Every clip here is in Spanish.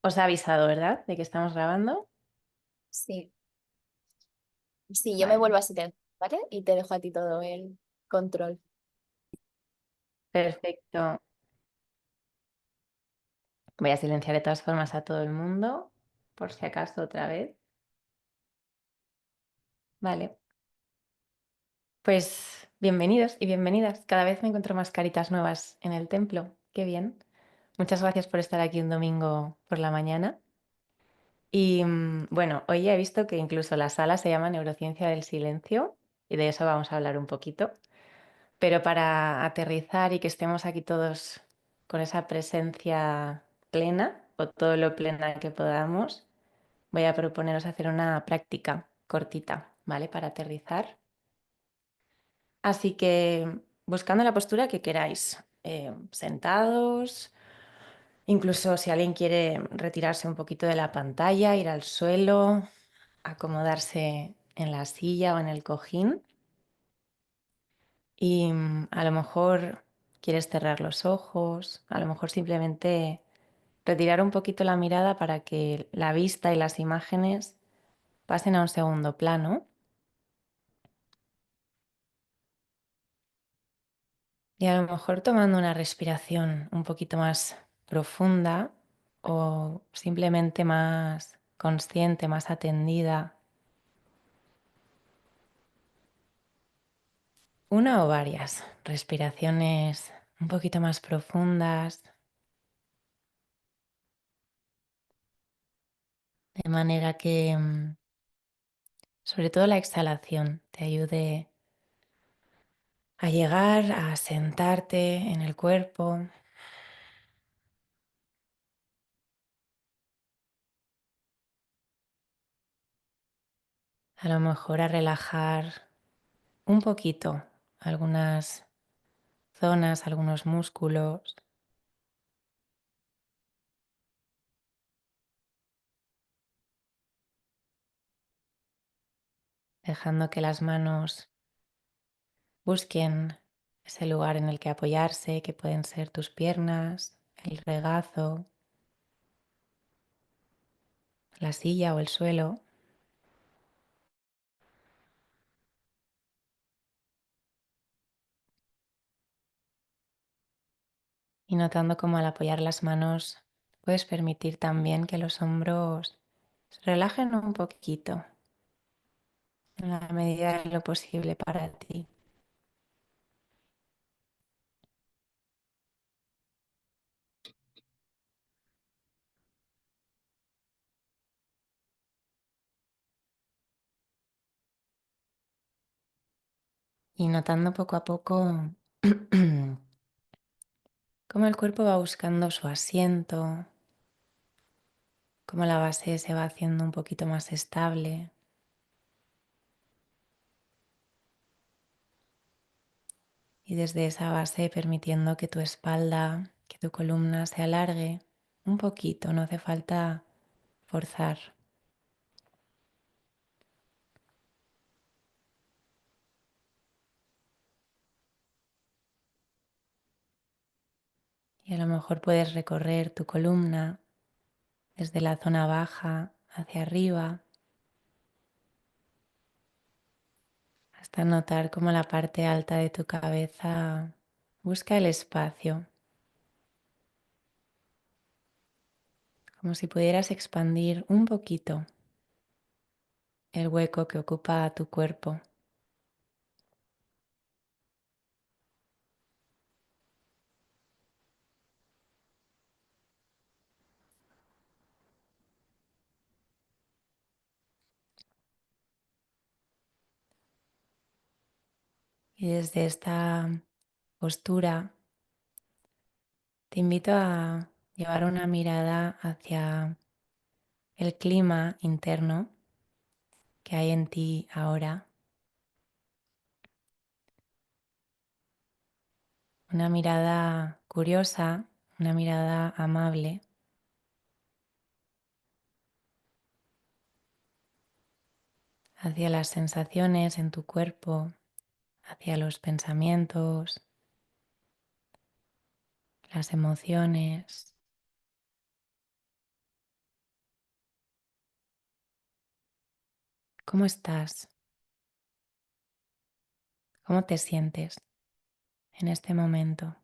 Os ha avisado, ¿verdad? De que estamos grabando. Sí, sí, yo me Vale, vuelvo a silenciar, ¿vale? Y te dejo a ti todo el control. perfecto. Voy a silenciar de todas formas a todo el mundo, por si acaso otra vez. Vale, pues bienvenidos y bienvenidas. Cada vez me encuentro más caritas nuevas en el templo. Qué bien. Muchas gracias por estar aquí un domingo por la mañana. Y bueno, hoy ya he visto que incluso la sala se llama Neurociencia del Silencio y de eso vamos a hablar un poquito. Pero para aterrizar y que estemos aquí todos con esa presencia plena o todo lo plena que podamos, voy a proponeros hacer una práctica cortita, ¿vale? Para aterrizar. Así que buscando la postura que queráis, sentados, incluso si alguien quiere retirarse un poquito de la pantalla, ir al suelo, acomodarse en la silla o en el cojín. Y a lo mejor quieres cerrar los ojos, a lo mejor simplemente retirar un poquito la mirada para que la vista y las imágenes pasen a un segundo plano. Y a lo mejor tomando una respiración un poquito más profunda o simplemente más consciente, más atendida, una o varias respiraciones un poquito más profundas, de manera que sobre todo la exhalación te ayude a llegar a sentarte en el cuerpo, a lo mejor a relajar un poquito algunas zonas, algunos músculos, dejando que las manos busquen ese lugar en el que apoyarse, que pueden ser tus piernas, el regazo, la silla o el suelo, y notando cómo al apoyar las manos puedes permitir también que los hombros se relajen un poquito en la medida de lo posible para ti. Y notando poco a poco cómo el cuerpo va buscando su asiento, cómo la base se va haciendo un poquito más estable y desde esa base permitiendo que tu espalda, que tu columna se alargue un poquito, no hace falta forzar. Y a lo mejor puedes recorrer tu columna desde la zona baja hacia arriba hasta notar cómo la parte alta de tu cabeza busca el espacio, como si pudieras expandir un poquito el hueco que ocupa tu cuerpo. Y desde esta postura te invito a llevar una mirada hacia el clima interno que hay en ti ahora, una mirada curiosa, una mirada amable hacia las sensaciones en tu cuerpo, hacia los pensamientos, las emociones, ¿Cómo estás? ¿Cómo te sientes en este momento?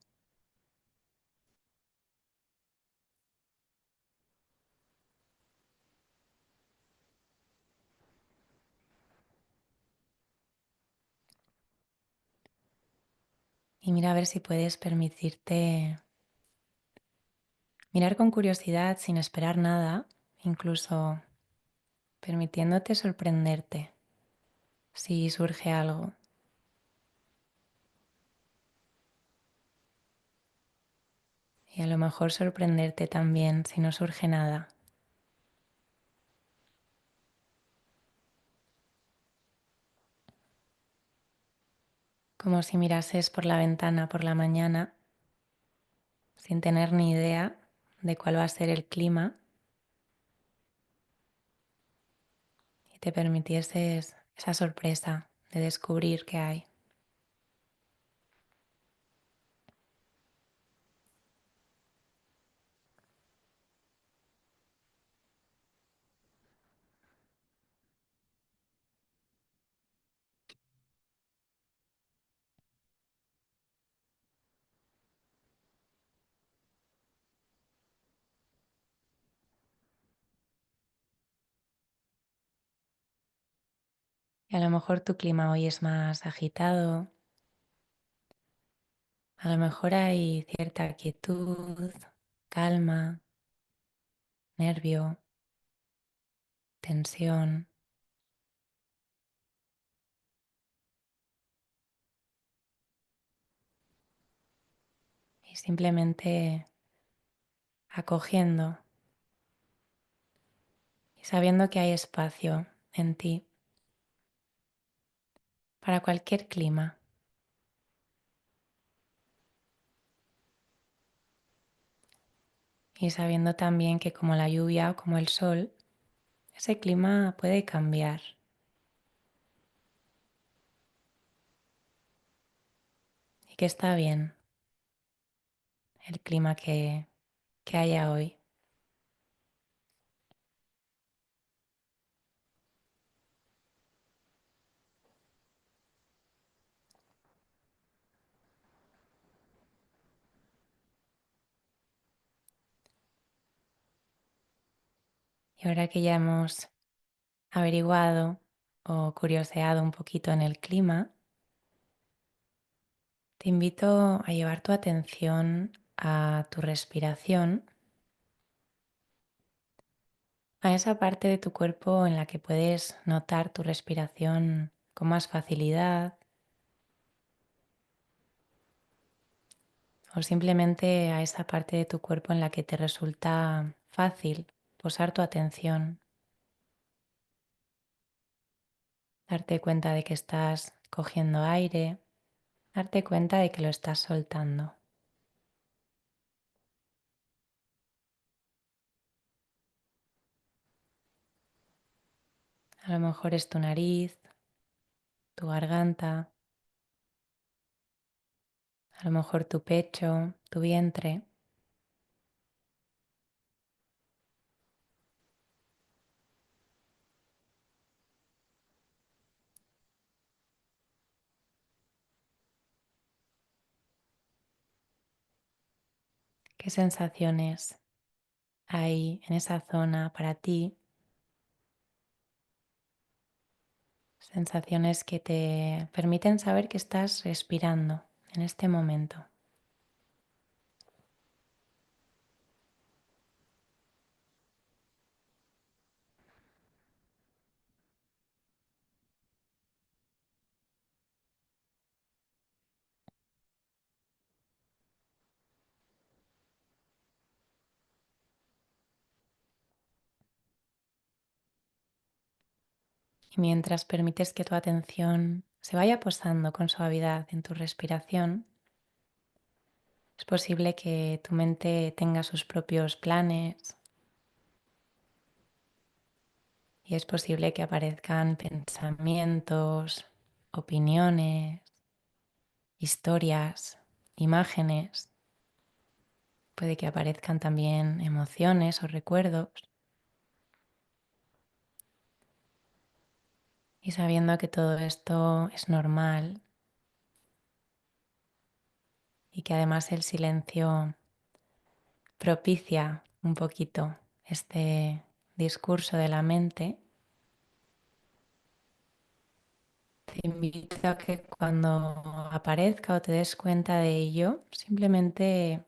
Y mira a ver si puedes permitirte mirar con curiosidad sin esperar nada, incluso permitiéndote sorprenderte si surge algo. Y a lo mejor sorprenderte también si no surge nada. Como si mirases por la ventana por la mañana sin tener ni idea de cuál va a ser el clima y te permitieses esa sorpresa de descubrir qué hay. Y a lo mejor tu clima hoy es más agitado, a lo mejor hay cierta quietud, calma, nervio, tensión y simplemente acogiendo y sabiendo que hay espacio en ti para cualquier clima y sabiendo también que como la lluvia o como el sol, ese clima puede cambiar y que está bien el clima que haya hoy. Y ahora que ya hemos averiguado o curioseado un poquito en el clima, te invito a llevar tu atención a tu respiración, a esa parte de tu cuerpo en la que puedes notar tu respiración con más facilidad o simplemente a esa parte de tu cuerpo en la que te resulta fácil posar tu atención, darte cuenta de que estás cogiendo aire, darte cuenta de que lo estás soltando. A lo mejor es tu nariz, tu garganta, a lo mejor tu pecho, tu vientre. ¿Qué sensaciones hay en esa zona para ti? Sensaciones que te permiten saber que estás respirando en este momento. Y mientras permites que tu atención se vaya posando con suavidad en tu respiración, es posible que tu mente tenga sus propios planes y es posible que aparezcan pensamientos, opiniones, historias, imágenes. Puede que aparezcan también emociones o recuerdos. Y sabiendo que todo esto es normal y que además el silencio propicia un poquito este discurso de la mente, te invito a que cuando aparezca o te des cuenta de ello, simplemente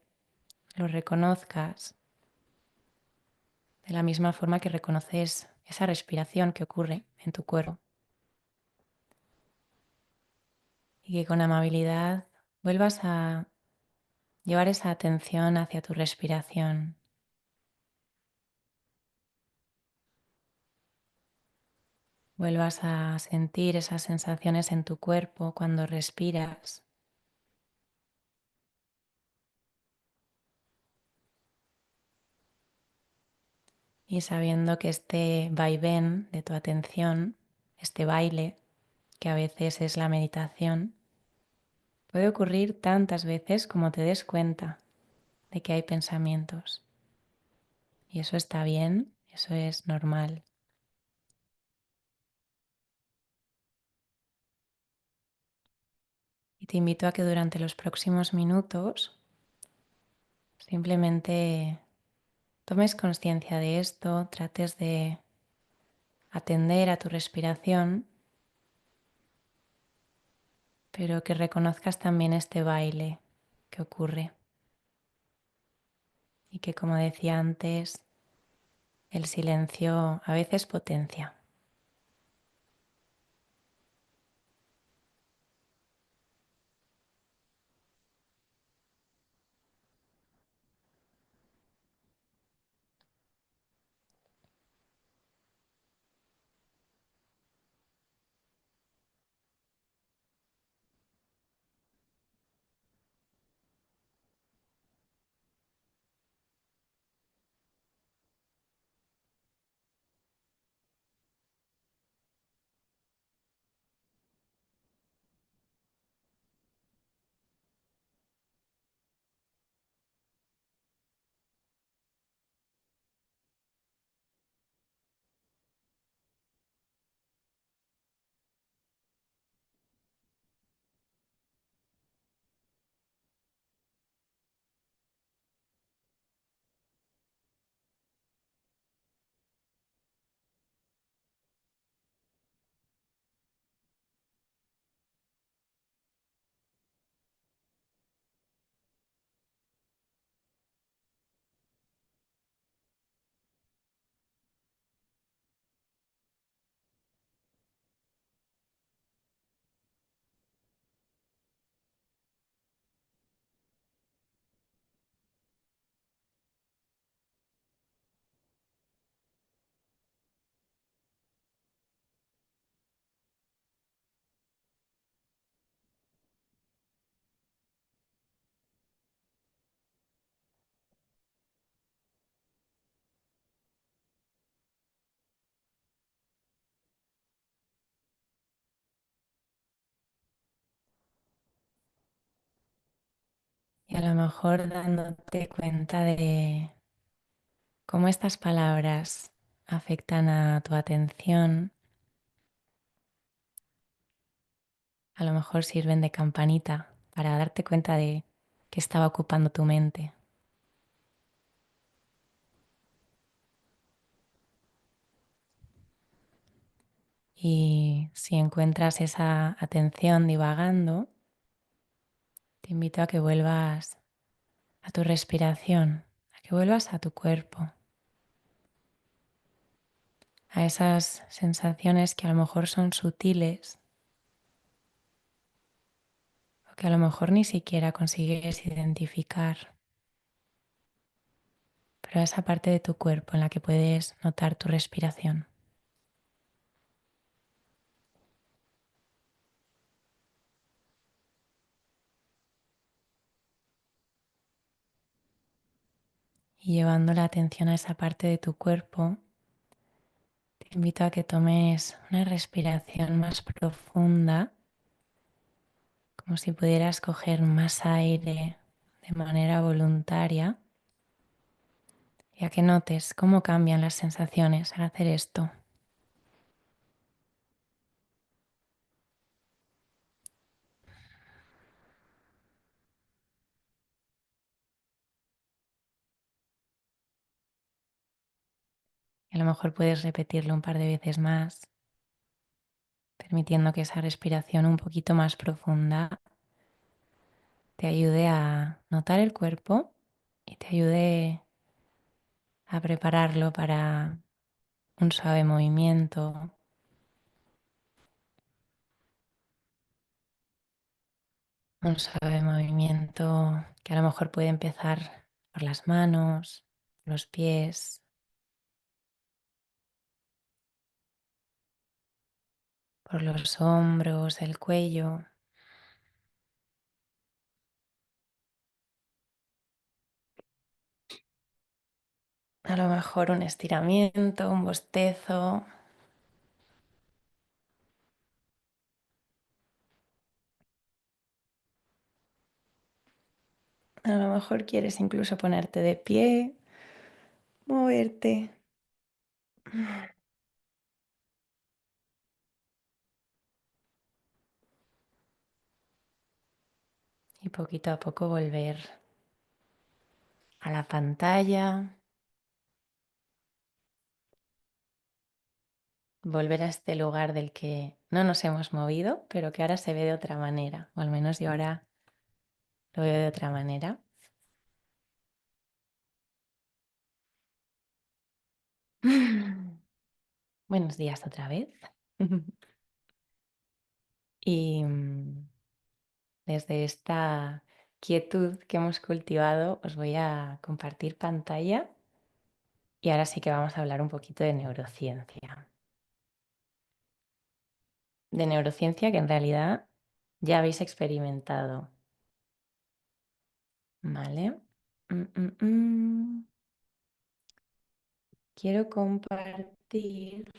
lo reconozcas de la misma forma que reconoces esa respiración que ocurre en tu cuerpo y que con amabilidad vuelvas a llevar esa atención hacia tu respiración. Vuelvas a sentir esas sensaciones en tu cuerpo cuando respiras y sabiendo que este vaivén de tu atención, este baile, que a veces es la meditación, puede ocurrir tantas veces como te des cuenta de que hay pensamientos. Y eso está bien, eso es normal. Y te invito a que durante los próximos minutos simplemente tomes conciencia de esto, trates de atender a tu respiración, pero que reconozcas también este baile que ocurre y que, como decía antes, el silencio a veces potencia. Y a lo mejor dándote cuenta de cómo estas palabras afectan a tu atención, a lo mejor sirven de campanita para darte cuenta de que estaba ocupando tu mente. Y si encuentras esa atención divagando, te invito a que vuelvas a tu respiración, a que vuelvas a tu cuerpo, a esas sensaciones que a lo mejor son sutiles o que a lo mejor ni siquiera consigues identificar, pero a esa parte de tu cuerpo en la que puedes notar tu respiración. Y llevando la atención a esa parte de tu cuerpo, te invito a que tomes una respiración más profunda, como si pudieras coger más aire de manera voluntaria y a que notes cómo cambian las sensaciones al hacer esto. Y a lo mejor puedes repetirlo un par de veces más, permitiendo que esa respiración un poquito más profunda te ayude a notar el cuerpo y te ayude a prepararlo para un suave movimiento. Un suave movimiento que a lo mejor puede empezar por las manos, los pies, por los hombros, el cuello. A lo mejor un estiramiento, un bostezo. A lo mejor quieres incluso ponerte de pie, moverte y poquito a poco volver a la pantalla, volver a este lugar del que no nos hemos movido, pero que ahora se ve de otra manera, o al menos yo ahora lo veo de otra manera. Buenos días otra vez. Y desde esta quietud que hemos cultivado os voy a compartir pantalla y ahora sí que vamos a hablar un poquito de neurociencia. De neurociencia que en realidad ya habéis experimentado. ¿Vale? Mm, mm, mm. Quiero compartir...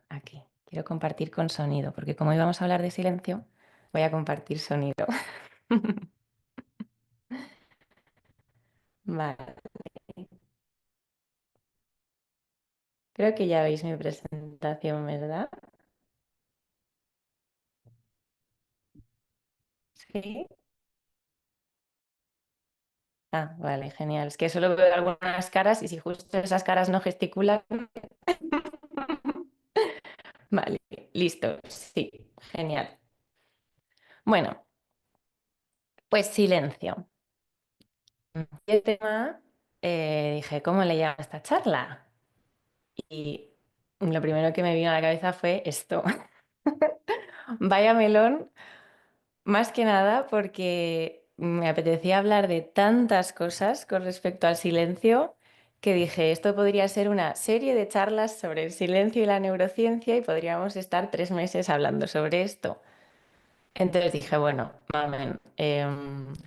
Aquí. Quiero compartir con sonido, porque como íbamos a hablar de silencio, voy a compartir sonido. Vale. Creo que ya veis mi presentación, ¿verdad? Sí. Vale, genial. Es que solo veo algunas caras y si justo esas caras no gesticulan. Vale, listo. Sí, genial. Bueno, pues silencio. El tema, dije, ¿cómo le llamo a esta charla? Y lo primero que me vino a la cabeza fue esto. Vaya melón. Más que nada porque me apetecía hablar de tantas cosas con respecto al silencio que dije, esto podría ser una serie de charlas sobre el silencio y la neurociencia y podríamos estar 3 meses hablando sobre esto. Entonces dije, bueno, mamen,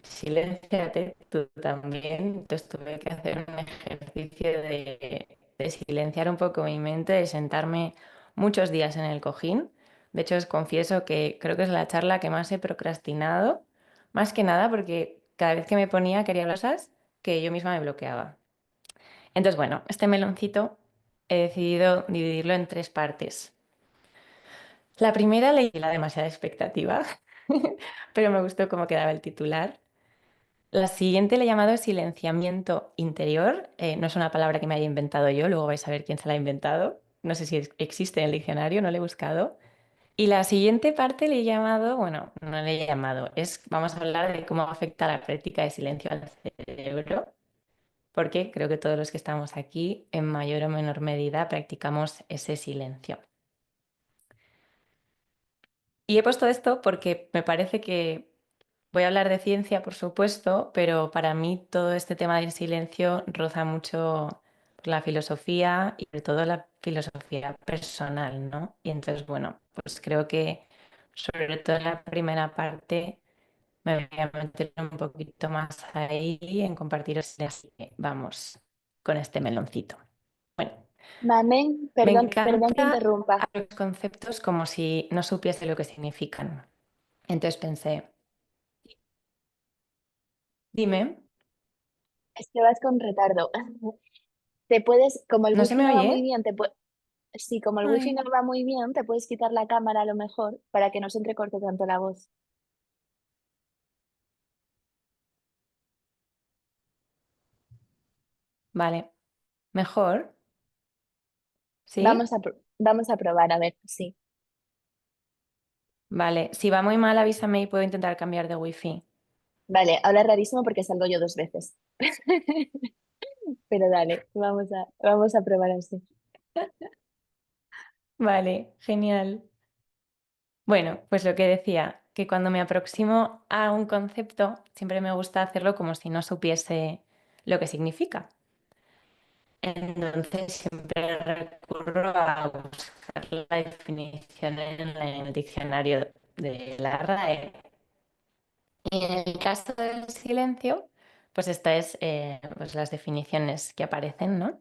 silénciate tú también. Entonces tuve que hacer un ejercicio de silenciar un poco mi mente, de sentarme muchos días en el cojín. De hecho, os confieso que creo que es la charla que más he procrastinado, más que nada porque cada vez que me ponía quería hablar cosas que yo misma me bloqueaba. Entonces, bueno, este meloncito he decidido dividirlo en 3 partes. La primera leí la demasiada expectativa, pero me gustó cómo quedaba el titular. La siguiente le he llamado silenciamiento interior. No es una palabra que me haya inventado yo, luego vais a ver quién se la ha inventado. No sé si existe en el diccionario, no lo he buscado. Y la siguiente parte le he llamado, bueno, no le he llamado, vamos a hablar de cómo afecta la práctica de silencio al cerebro, porque creo que todos los que estamos aquí, en mayor o menor medida, practicamos ese silencio. Y he puesto esto porque me parece que voy a hablar de ciencia, por supuesto, pero para mí todo este tema del silencio roza mucho por la filosofía y sobre todo la filosofía personal, ¿no? Y entonces, bueno, pues creo que sobre todo en la primera parte me voy a meter un poquito más ahí en compartiros. Así que vamos con este meloncito. Bueno, Mamen, me perdón que encanta interrumpa. los conceptos como si no supiese lo que significan. Entonces pensé, dime, Es que vas con retardo. Te puedes, como el ¿no se wifi me no va muy oye? bien, sí, como el wifi no Ay, va muy bien, te puedes quitar la cámara a lo mejor para que no se entrecorte tanto la voz. vale. ¿Mejor? ¿Sí? Vamos a probar, a ver, sí. Vale. Si va muy mal, avísame y puedo intentar cambiar de wifi. Vale, habla rarísimo porque salgo yo 2 veces. Pero dale, vamos a probar así. Vale, genial. Bueno, pues lo que decía, que cuando me aproximo a un concepto, siempre me gusta hacerlo como si no supiese lo que significa. Entonces siempre recurro a buscar la definición en el diccionario de la RAE. Y en el caso del silencio, pues esta es pues las definiciones que aparecen, ¿no?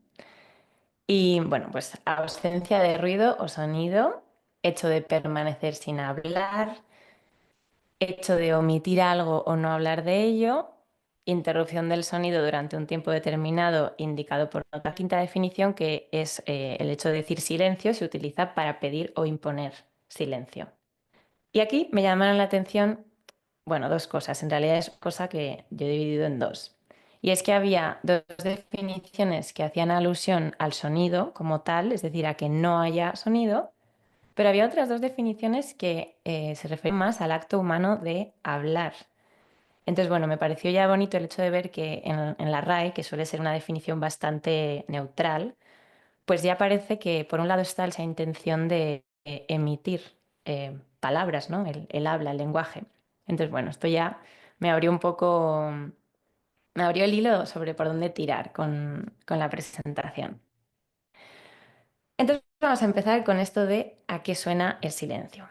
Y bueno, pues ausencia de ruido o sonido, hecho de permanecer sin hablar, hecho de omitir algo o no hablar de ello, interrupción del sonido durante un tiempo determinado indicado por otra quinta definición, que es el hecho de decir silencio, se utiliza para pedir o imponer silencio. Y aquí me llamaron la atención, bueno, dos cosas. En realidad es cosa que yo he dividido en dos. Y es que había dos definiciones que hacían alusión al sonido como tal, es decir, a que no haya sonido, pero había otras dos definiciones que se refieren más al acto humano de hablar. Entonces, bueno, me pareció ya bonito el hecho de ver que en la RAE, que suele ser una definición bastante neutral, pues ya parece que por un lado está esa intención de emitir palabras, ¿no? El habla, el lenguaje. Entonces, bueno, esto ya me abrió un poco, me abrió el hilo sobre por dónde tirar con la presentación. Entonces, vamos a empezar con esto de a qué suena el silencio.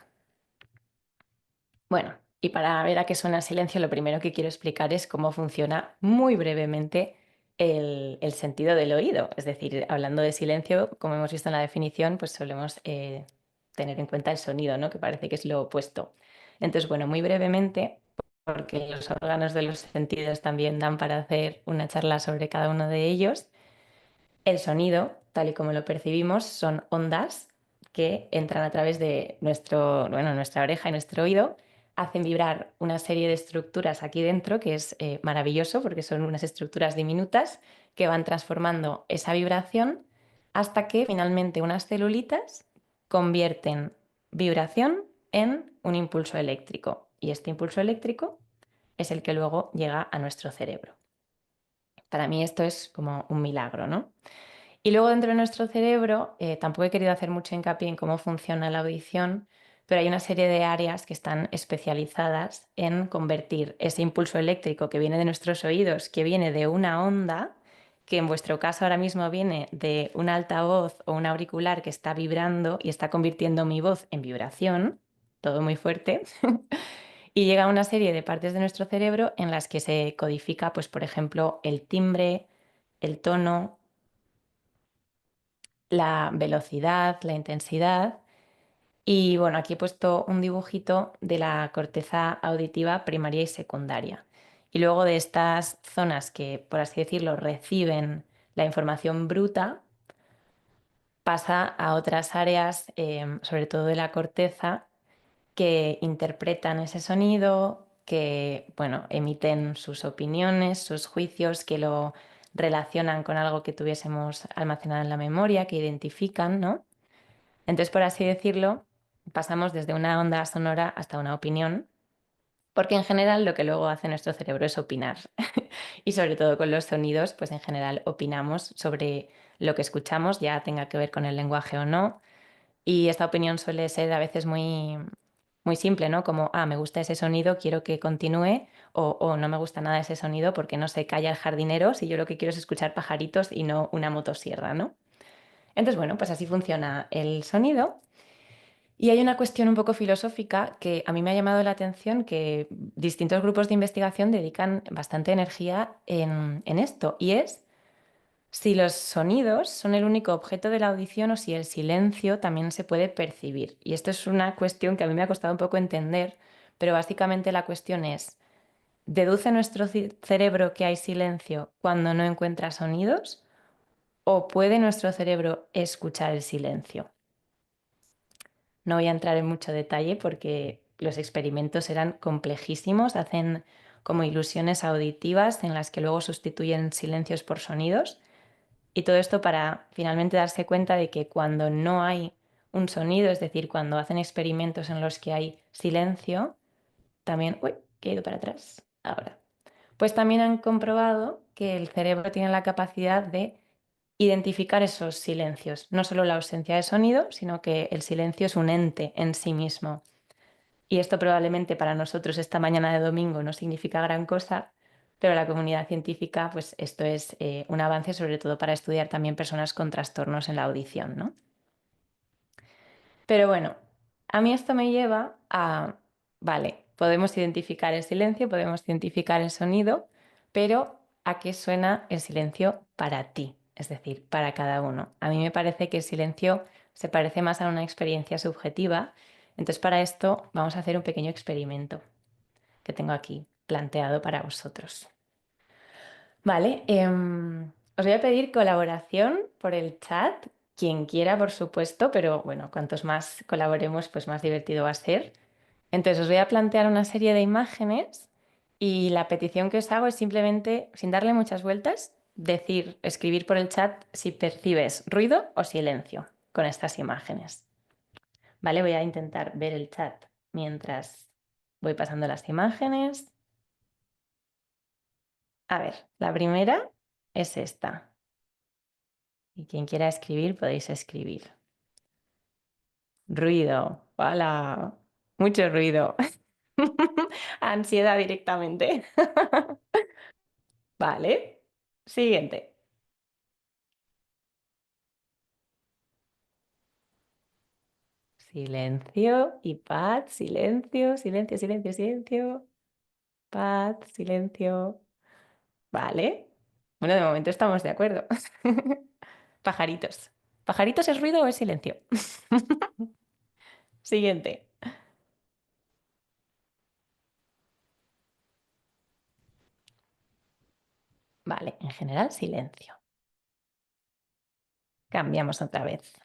Bueno, y para ver a qué suena el silencio, lo primero que quiero explicar es cómo funciona muy brevemente el sentido del oído. Es decir, hablando de silencio, como hemos visto en la definición, pues solemos tener en cuenta el sonido, ¿no? Que parece que es lo opuesto. Entonces, bueno, muy brevemente, porque los órganos de los sentidos también dan para hacer una charla sobre cada uno de ellos. El sonido, tal y como lo percibimos, son ondas que entran a través de nuestra oreja y nuestro oído, hacen vibrar una serie de estructuras aquí dentro, que es maravilloso porque son unas estructuras diminutas que van transformando esa vibración hasta que finalmente unas celulitas convierten vibración en un impulso eléctrico. Y este impulso eléctrico es el que luego llega a nuestro cerebro. Para mí esto es como un milagro, ¿no? Y luego dentro de nuestro cerebro, tampoco he querido hacer mucho hincapié en cómo funciona la audición, pero hay una serie de áreas que están especializadas en convertir ese impulso eléctrico que viene de nuestros oídos, que viene de una onda, que en vuestro caso ahora mismo viene de un altavoz o un auricular que está vibrando y está convirtiendo mi voz en vibración, todo muy fuerte, y llega a una serie de partes de nuestro cerebro en las que se codifica, pues por ejemplo, el timbre, el tono, la velocidad, la intensidad. Y bueno, aquí he puesto un dibujito de la corteza auditiva primaria y secundaria. Y luego de estas zonas que, por así decirlo, reciben la información bruta, pasa a otras áreas, sobre todo de la corteza, que interpretan ese sonido, que, bueno, emiten sus opiniones, sus juicios, que lo relacionan con algo que tuviésemos almacenado en la memoria, que identifican, ¿no? Entonces, por así decirlo, pasamos desde una onda sonora hasta una opinión, porque en general lo que luego hace nuestro cerebro es opinar. Y sobre todo con los sonidos, pues en general opinamos sobre lo que escuchamos, ya tenga que ver con el lenguaje o no. Y esta opinión suele ser a veces muy, muy simple, ¿no? Como, me gusta ese sonido, quiero que continúe, o no me gusta nada ese sonido porque no se calla el jardinero si yo lo que quiero es escuchar pajaritos y no una motosierra, ¿no? Entonces, bueno, pues así funciona el sonido. Y hay una cuestión un poco filosófica que a mí me ha llamado la atención, que distintos grupos de investigación dedican bastante energía en esto, y es si los sonidos son el único objeto de la audición o si el silencio también se puede percibir. Y esto es una cuestión que a mí me ha costado un poco entender, pero básicamente la cuestión es, ¿deduce nuestro cerebro que hay silencio cuando no encuentra sonidos? ¿O puede nuestro cerebro escuchar el silencio? No voy a entrar en mucho detalle porque los experimentos eran complejísimos, hacen como ilusiones auditivas en las que luego sustituyen silencios por sonidos, Y todo esto para finalmente darse cuenta de que cuando no hay un sonido, es decir, cuando hacen experimentos en los que hay silencio, también... Uy, que he ido para atrás. Ahora. Pues también han comprobado que el cerebro tiene la capacidad de identificar esos silencios, no solo la ausencia de sonido, sino que el silencio es un ente en sí mismo. Y esto probablemente para nosotros esta mañana de domingo no significa gran cosa, pero la comunidad científica, pues esto es un avance sobre todo para estudiar también personas con trastornos en la audición, ¿no? Pero bueno, a mí esto me lleva a, vale, podemos identificar el silencio, podemos identificar el sonido, pero ¿a qué suena el silencio para ti? Es decir, para cada uno. A mí me parece que el silencio se parece más a una experiencia subjetiva. Entonces, para esto vamos a hacer un pequeño experimento que tengo aquí planteado para vosotros. Vale, os voy a pedir colaboración por el chat, quien quiera, por supuesto, pero bueno, cuantos más colaboremos, pues más divertido va a ser. Entonces os voy a plantear una serie de imágenes y la petición que os hago es simplemente, sin darle muchas vueltas, decir, escribir por el chat si percibes ruido o silencio con estas imágenes. Vale, voy a intentar ver el chat mientras voy pasando las imágenes. A ver, la primera es esta. Y quien quiera escribir, podéis escribir. Ruido. ¡Hala! Mucho ruido. Ansiedad directamente. Vale. Siguiente. Silencio y paz. Silencio, silencio, silencio, silencio. Paz, silencio. Vale. Bueno, de momento estamos de acuerdo. Pajaritos. ¿Pajaritos es ruido o es silencio? Siguiente. Vale, en general silencio. Cambiamos otra vez.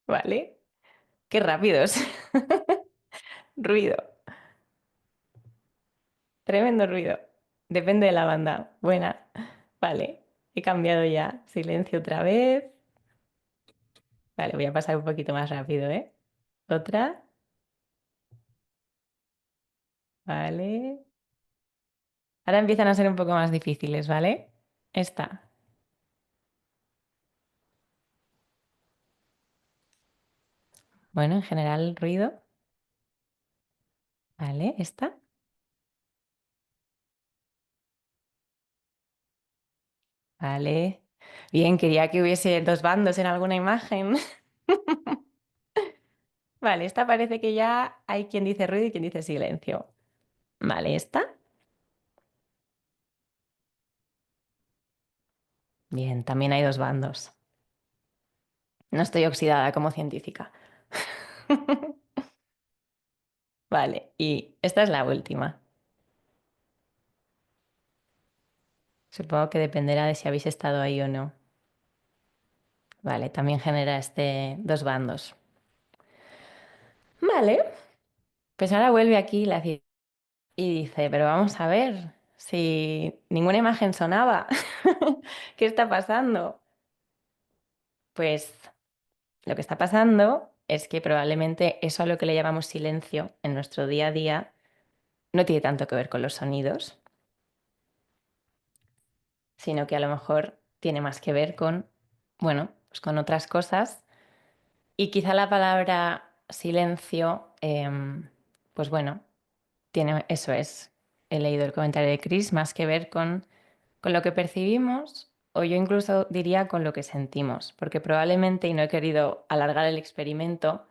Vale. Qué rápidos. Ruido. Tremendo ruido. Depende de la banda. Buena. Vale. He cambiado ya. Silencio otra vez. Vale, voy a pasar un poquito más rápido, ¿eh? Otra. Vale. Ahora empiezan a ser un poco más difíciles, ¿vale? Esta. Bueno, en general, ruido. Vale, esta. Vale. Bien, quería que hubiese dos bandos en alguna imagen. Vale, esta parece que ya hay quien dice ruido y quien dice silencio. Vale, esta. Bien, también hay dos bandos. No estoy oxidada como científica. Vale, y esta es la última. Supongo que dependerá de si habéis estado ahí o no. Vale, también genera dos bandos. Vale, pues ahora vuelve aquí la ciencia y dice, pero vamos a ver, si ninguna imagen sonaba, ¿qué está pasando? Pues lo que está pasando es que probablemente eso a lo que le llamamos silencio en nuestro día a día no tiene tanto que ver con los sonidos, sino que a lo mejor tiene más que ver con, bueno, pues con otras cosas. Y quizá la palabra silencio, pues bueno, tiene, eso es, he leído el comentario de Chris, más que ver con lo que percibimos o yo incluso diría con lo que sentimos, porque probablemente, y no he querido alargar el experimento,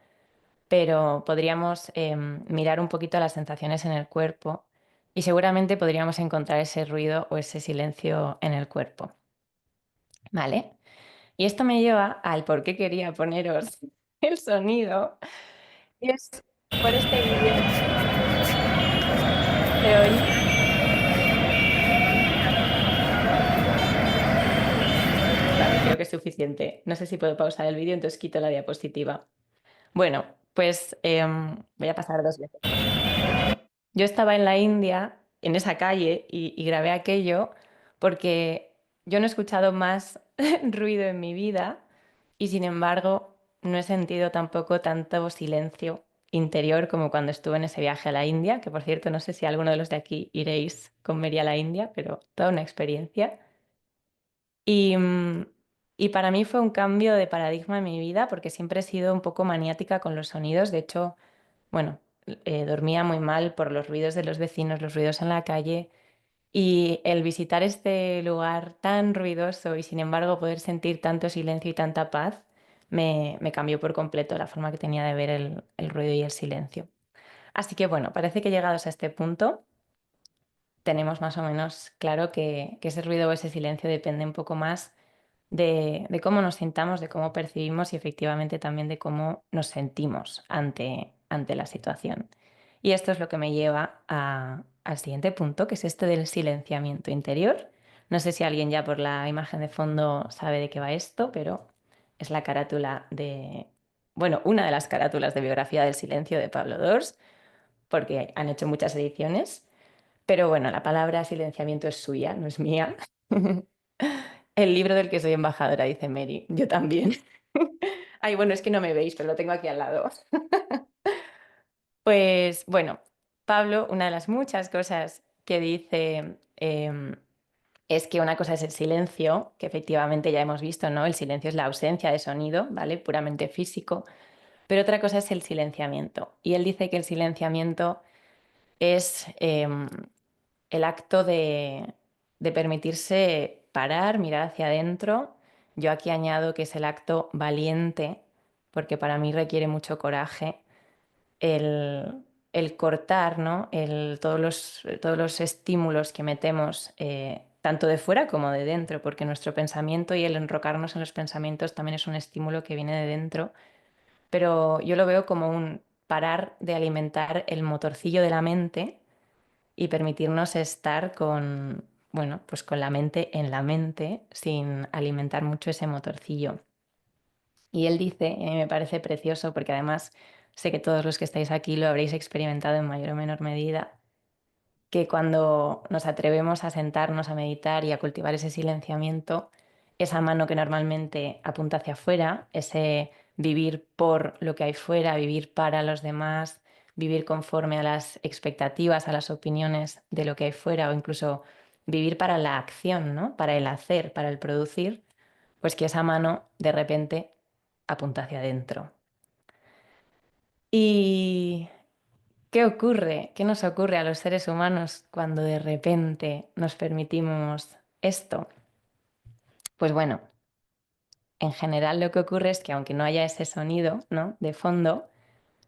pero podríamos mirar un poquito las sensaciones en el cuerpo y seguramente podríamos encontrar ese ruido o ese silencio en el cuerpo. ¿Vale? Y esto me lleva al por qué quería poneros el sonido. Y es por este vídeo de hoy. Vale, creo que es suficiente. No sé si puedo pausar el vídeo, entonces quito la diapositiva. Bueno, pues voy a pasar dos veces. Yo estaba en la India en esa calle y grabé aquello porque yo no he escuchado más ruido en mi vida y sin embargo no he sentido tampoco tanto silencio interior como cuando estuve en ese viaje a la India, que por cierto no sé si alguno de los de aquí iréis con Mary a la India, pero toda una experiencia. Y, y para mí fue un cambio de paradigma en mi vida porque siempre he sido un poco maniática con los sonidos. De hecho, bueno, dormía muy mal por los ruidos de los vecinos, los ruidos en la calle. Y el visitar este lugar tan ruidoso y sin embargo poder sentir tanto silencio y tanta paz me cambió por completo la forma que tenía de ver el ruido y el silencio. Así que bueno, parece que llegados a este punto tenemos más o menos claro que ese ruido o ese silencio depende un poco más de cómo nos sintamos, de cómo percibimos y efectivamente también de cómo nos sentimos ante la situación. Y esto es lo que me lleva al siguiente punto, que es este del silenciamiento interior. No sé si alguien ya por la imagen de fondo sabe de qué va esto, pero es la carátula de, bueno, una de las carátulas de biografía del silencio de Pablo Dors, porque han hecho muchas ediciones. Pero bueno, la palabra silenciamiento es suya, no es mía. El libro del que soy embajadora, dice Mary. Yo también. Ay, bueno, es que no me veis, pero lo tengo aquí al lado. Pues bueno, Pablo, una de las muchas cosas que dice es que una cosa es el silencio, que efectivamente ya hemos visto, ¿no? El silencio es la ausencia de sonido, ¿vale? Puramente físico. Pero otra cosa es el silenciamiento. Y él dice que el silenciamiento es el acto de permitirse parar, mirar hacia adentro. Yo aquí añado que es el acto valiente, porque para mí requiere mucho coraje el cortar, ¿no? Todos los estímulos que metemos, tanto de fuera como de dentro, porque nuestro pensamiento y el enrocarnos en los pensamientos también es un estímulo que viene de dentro, pero yo lo veo como un parar de alimentar el motorcillo de la mente y permitirnos estar con, bueno, pues con la mente en la mente sin alimentar mucho ese motorcillo. Y él dice, y a mí me parece precioso porque además sé que todos los que estáis aquí lo habréis experimentado en mayor o menor medida, que cuando nos atrevemos a sentarnos a meditar y a cultivar ese silenciamiento, esa mano que normalmente apunta hacia afuera, ese vivir por lo que hay fuera, vivir para los demás, vivir conforme a las expectativas, a las opiniones de lo que hay fuera o incluso vivir para la acción, ¿no? Para el hacer, para el producir, pues que esa mano de repente apunta hacia adentro. Y ¿qué ocurre? ¿Qué nos ocurre a los seres humanos cuando de repente nos permitimos esto? Pues bueno, en general lo que ocurre es que aunque no haya ese sonido, ¿no? De fondo,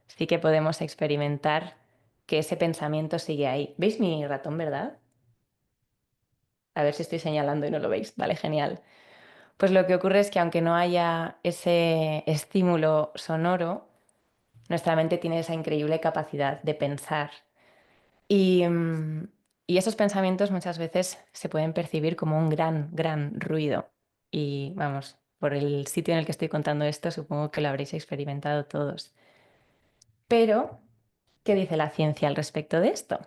sí que podemos experimentar que ese pensamiento sigue ahí. ¿Veis mi ratón, verdad? A ver si estoy señalando y no lo veis. Vale, genial. Pues lo que ocurre es que aunque no haya ese estímulo sonoro, nuestra mente tiene esa increíble capacidad de pensar. Y, y esos pensamientos muchas veces se pueden percibir como un gran, gran ruido. Y vamos, por el sitio en el que estoy contando esto, supongo que lo habréis experimentado todos. Pero, ¿qué dice la ciencia al respecto de esto?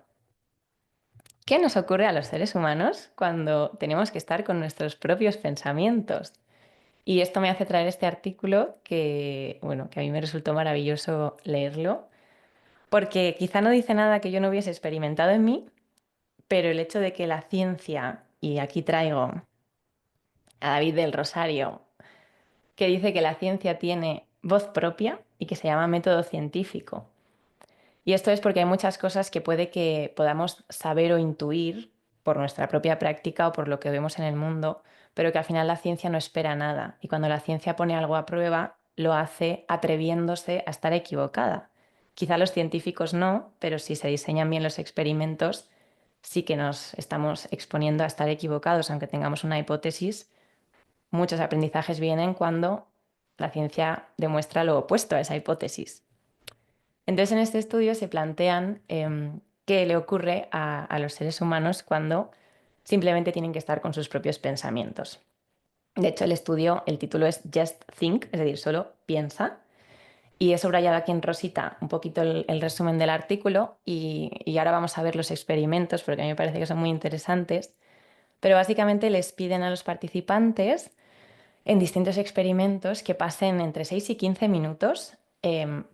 ¿Qué nos ocurre a los seres humanos cuando tenemos que estar con nuestros propios pensamientos? Y esto me hace traer este artículo que, bueno, que a mí me resultó maravilloso leerlo, porque quizá no dice nada que yo no hubiese experimentado en mí, pero el hecho de que la ciencia, y aquí traigo a David del Rosario, que dice que la ciencia tiene voz propia y que se llama método científico. Y esto es porque hay muchas cosas que puede que podamos saber o intuir por nuestra propia práctica o por lo que vemos en el mundo, pero que al final la ciencia no espera nada. Y cuando la ciencia pone algo a prueba, lo hace atreviéndose a estar equivocada. Quizá los científicos no, pero si se diseñan bien los experimentos, sí que nos estamos exponiendo a estar equivocados, aunque tengamos una hipótesis. Muchos aprendizajes vienen cuando la ciencia demuestra lo opuesto a esa hipótesis. Entonces, en este estudio se plantean qué le ocurre a los seres humanos cuando simplemente tienen que estar con sus propios pensamientos. De hecho, el estudio, el título es Just Think, es decir, solo piensa. Y he subrayado aquí en rosita un poquito el resumen del artículo y ahora vamos a ver los experimentos porque a mí me parece que son muy interesantes. Pero básicamente les piden a los participantes en distintos experimentos que pasen entre 6 y 15 minutos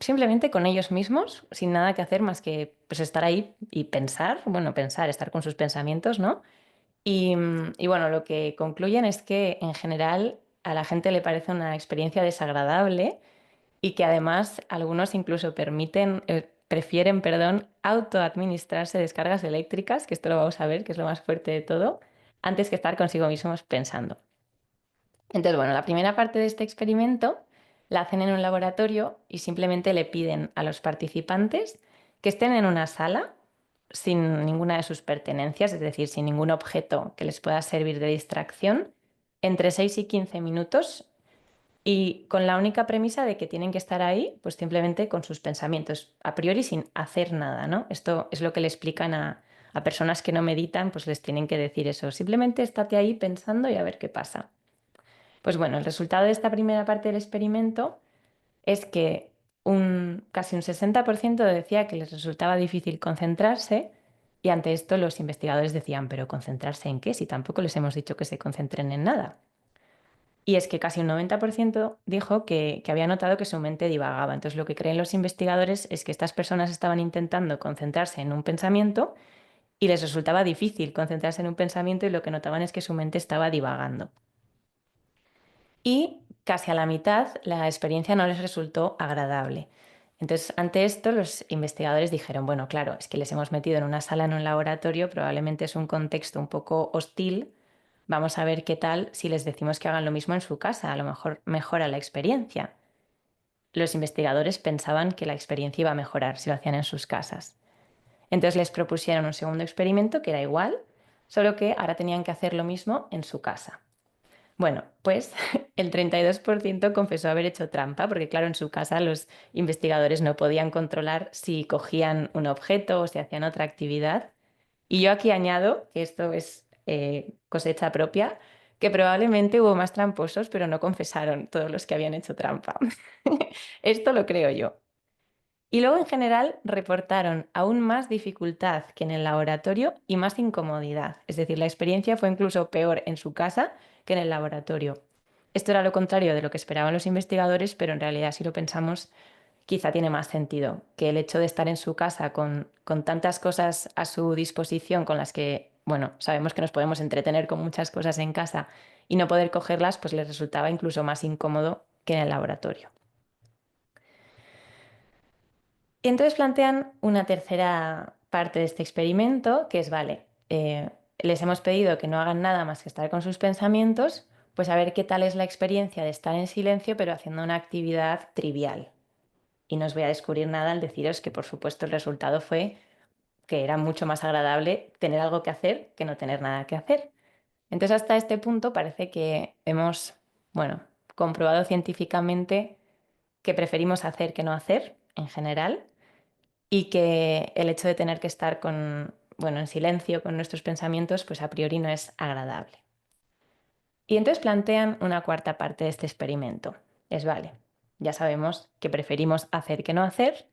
simplemente con ellos mismos, sin nada que hacer más que pues, estar ahí y pensar, bueno, pensar, estar con sus pensamientos, ¿no? Y bueno, lo que concluyen es que en general a la gente le parece una experiencia desagradable y que además algunos incluso prefieren, perdón, autoadministrarse descargas eléctricas, que esto lo vamos a ver, que es lo más fuerte de todo, antes que estar consigo mismos pensando. Entonces, bueno, la primera parte de este experimento la hacen en un laboratorio y simplemente le piden a los participantes que estén en una sala sin ninguna de sus pertenencias, es decir, sin ningún objeto que les pueda servir de distracción, entre 6 y 15 minutos y con la única premisa de que tienen que estar ahí, pues simplemente con sus pensamientos, a priori sin hacer nada, ¿no? Esto es lo que le explican a personas que no meditan, pues les tienen que decir eso, simplemente estate ahí pensando y a ver qué pasa. Pues bueno, el resultado de esta primera parte del experimento es que casi un 60% decía que les resultaba difícil concentrarse y ante esto los investigadores decían, pero ¿concentrarse en qué? Si tampoco les hemos dicho que se concentren en nada. Y es que casi un 90% dijo que había notado que su mente divagaba. Entonces lo que creen los investigadores es que estas personas estaban intentando concentrarse en un pensamiento y les resultaba difícil concentrarse en un pensamiento y lo que notaban es que su mente estaba divagando. Y casi a la mitad la experiencia no les resultó agradable. Entonces, ante esto, los investigadores dijeron, bueno, claro, es que les hemos metido en una sala, en un laboratorio, probablemente es un contexto un poco hostil. Vamos a ver qué tal si les decimos que hagan lo mismo en su casa, a lo mejor mejora la experiencia. Los investigadores pensaban que la experiencia iba a mejorar si lo hacían en sus casas. Entonces les propusieron un segundo experimento que era igual, solo que ahora tenían que hacer lo mismo en su casa. Bueno, pues el 32% confesó haber hecho trampa, porque claro, en su casa los investigadores no podían controlar si cogían un objeto o si hacían otra actividad. Y yo aquí añado, que esto es cosecha propia, que probablemente hubo más tramposos, pero no confesaron todos los que habían hecho trampa. Esto lo creo yo. Y luego en general reportaron aún más dificultad que en el laboratorio y más incomodidad. Es decir, la experiencia fue incluso peor en su casa que en el laboratorio. Esto era lo contrario de lo que esperaban los investigadores, pero en realidad si lo pensamos, quizá tiene más sentido que el hecho de estar en su casa con tantas cosas a su disposición con las que, bueno, sabemos que nos podemos entretener con muchas cosas en casa y no poder cogerlas, pues les resultaba incluso más incómodo que en el laboratorio. Y entonces plantean una tercera parte de este experimento, que es, vale, les hemos pedido que no hagan nada más que estar con sus pensamientos, pues a ver qué tal es la experiencia de estar en silencio, pero haciendo una actividad trivial. Y no os voy a descubrir nada al deciros que, por supuesto, el resultado fue que era mucho más agradable tener algo que hacer que no tener nada que hacer. Entonces, hasta este punto parece que hemos, bueno, comprobado científicamente que preferimos hacer que no hacer en general y que el hecho de tener que estar bueno, en silencio con nuestros pensamientos, pues a priori no es agradable. Y entonces plantean una cuarta parte de este experimento. Es vale, ya sabemos que preferimos hacer que no hacer,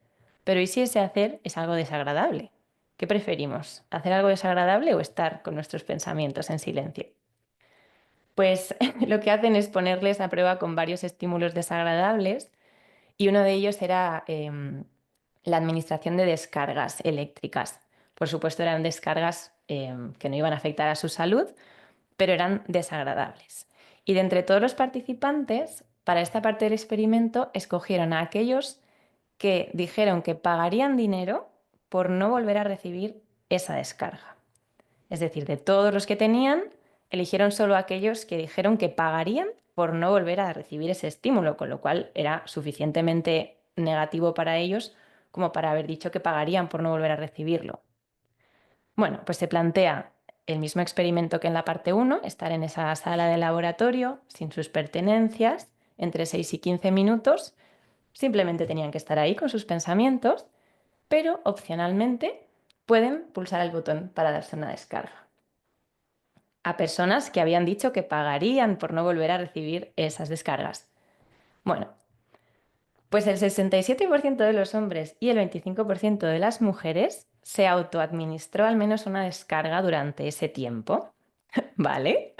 pero ¿y si ese hacer es algo desagradable? ¿Qué preferimos? ¿Hacer algo desagradable o estar con nuestros pensamientos en silencio? Pues lo que hacen es ponerles a prueba con varios estímulos desagradables y uno de ellos era la administración de descargas eléctricas. Por supuesto, eran descargas que no iban a afectar a su salud, pero eran desagradables. Y de entre todos los participantes, para esta parte del experimento, escogieron a aquellos que dijeron que pagarían dinero por no volver a recibir esa descarga. Es decir, de todos los que tenían, eligieron solo aquellos que dijeron que pagarían por no volver a recibir ese estímulo, con lo cual era suficientemente negativo para ellos como para haber dicho que pagarían por no volver a recibirlo. Bueno, pues se plantea el mismo experimento que en la parte uno, estar en esa sala de laboratorio sin sus pertenencias, entre 6 y 15 minutos, simplemente tenían que estar ahí con sus pensamientos, pero opcionalmente pueden pulsar el botón para darse una descarga a personas que habían dicho que pagarían por no volver a recibir esas descargas. Bueno, Pues el 67% de los hombres y el 25% de las mujeres se autoadministró al menos una descarga durante ese tiempo, ¿vale?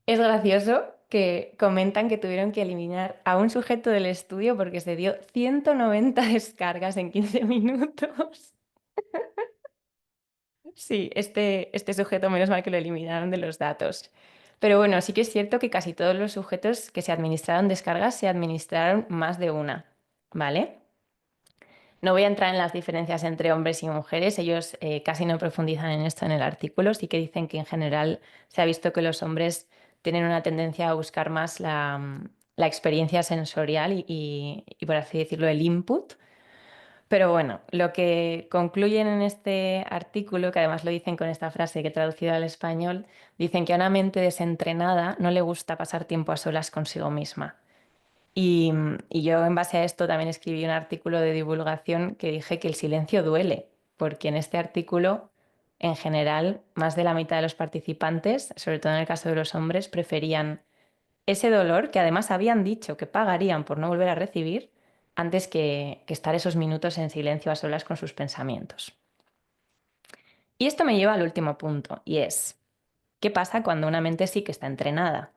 Es gracioso que comentan que tuvieron que eliminar a un sujeto del estudio porque se dio 190 descargas en 15 minutos. Sí, este sujeto, menos mal que lo eliminaron de los datos. Pero bueno, sí que es cierto que casi todos los sujetos que se administraron descargas se administraron más de una, ¿vale? No voy a entrar en las diferencias entre hombres y mujeres, ellos casi no profundizan en esto en el artículo, sí que dicen que en general se ha visto que los hombres tienen una tendencia a buscar más la experiencia sensorial y, por así decirlo, el input. Pero bueno, lo que concluyen en este artículo, que además lo dicen con esta frase que he traducido al español, dicen que a una mente desentrenada no le gusta pasar tiempo a solas consigo misma. Y yo en base a esto también escribí un artículo de divulgación que dije que el silencio duele, porque en este artículo, en general, más de la mitad de los participantes, sobre todo en el caso de los hombres, preferían ese dolor que además habían dicho que pagarían por no volver a recibir antes que estar esos minutos en silencio a solas con sus pensamientos. Y esto me lleva al último punto, y es, ¿qué pasa cuando una mente sí que está entrenada?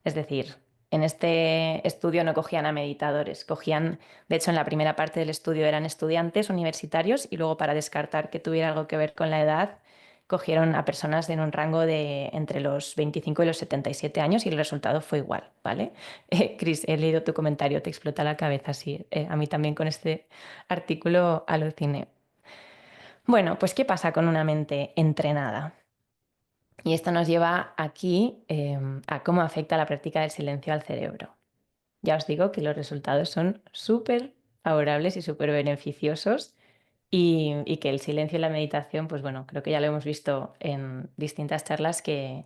Es decir, en este estudio no cogían a meditadores, cogían, de hecho en la primera parte del estudio eran estudiantes universitarios y luego para descartar que tuviera algo que ver con la edad, cogieron a personas en un rango de entre los 25 y los 77 años y el resultado fue igual, ¿vale? Chris, he leído tu comentario, te explota la cabeza, sí, a mí también con este artículo aluciné. Bueno, pues ¿qué pasa con una mente entrenada? Y esto nos lleva aquí a cómo afecta la práctica del silencio al cerebro. Ya os digo que los resultados son súper favorables y súper beneficiosos y que el silencio y la meditación, pues bueno, creo que ya lo hemos visto en distintas charlas que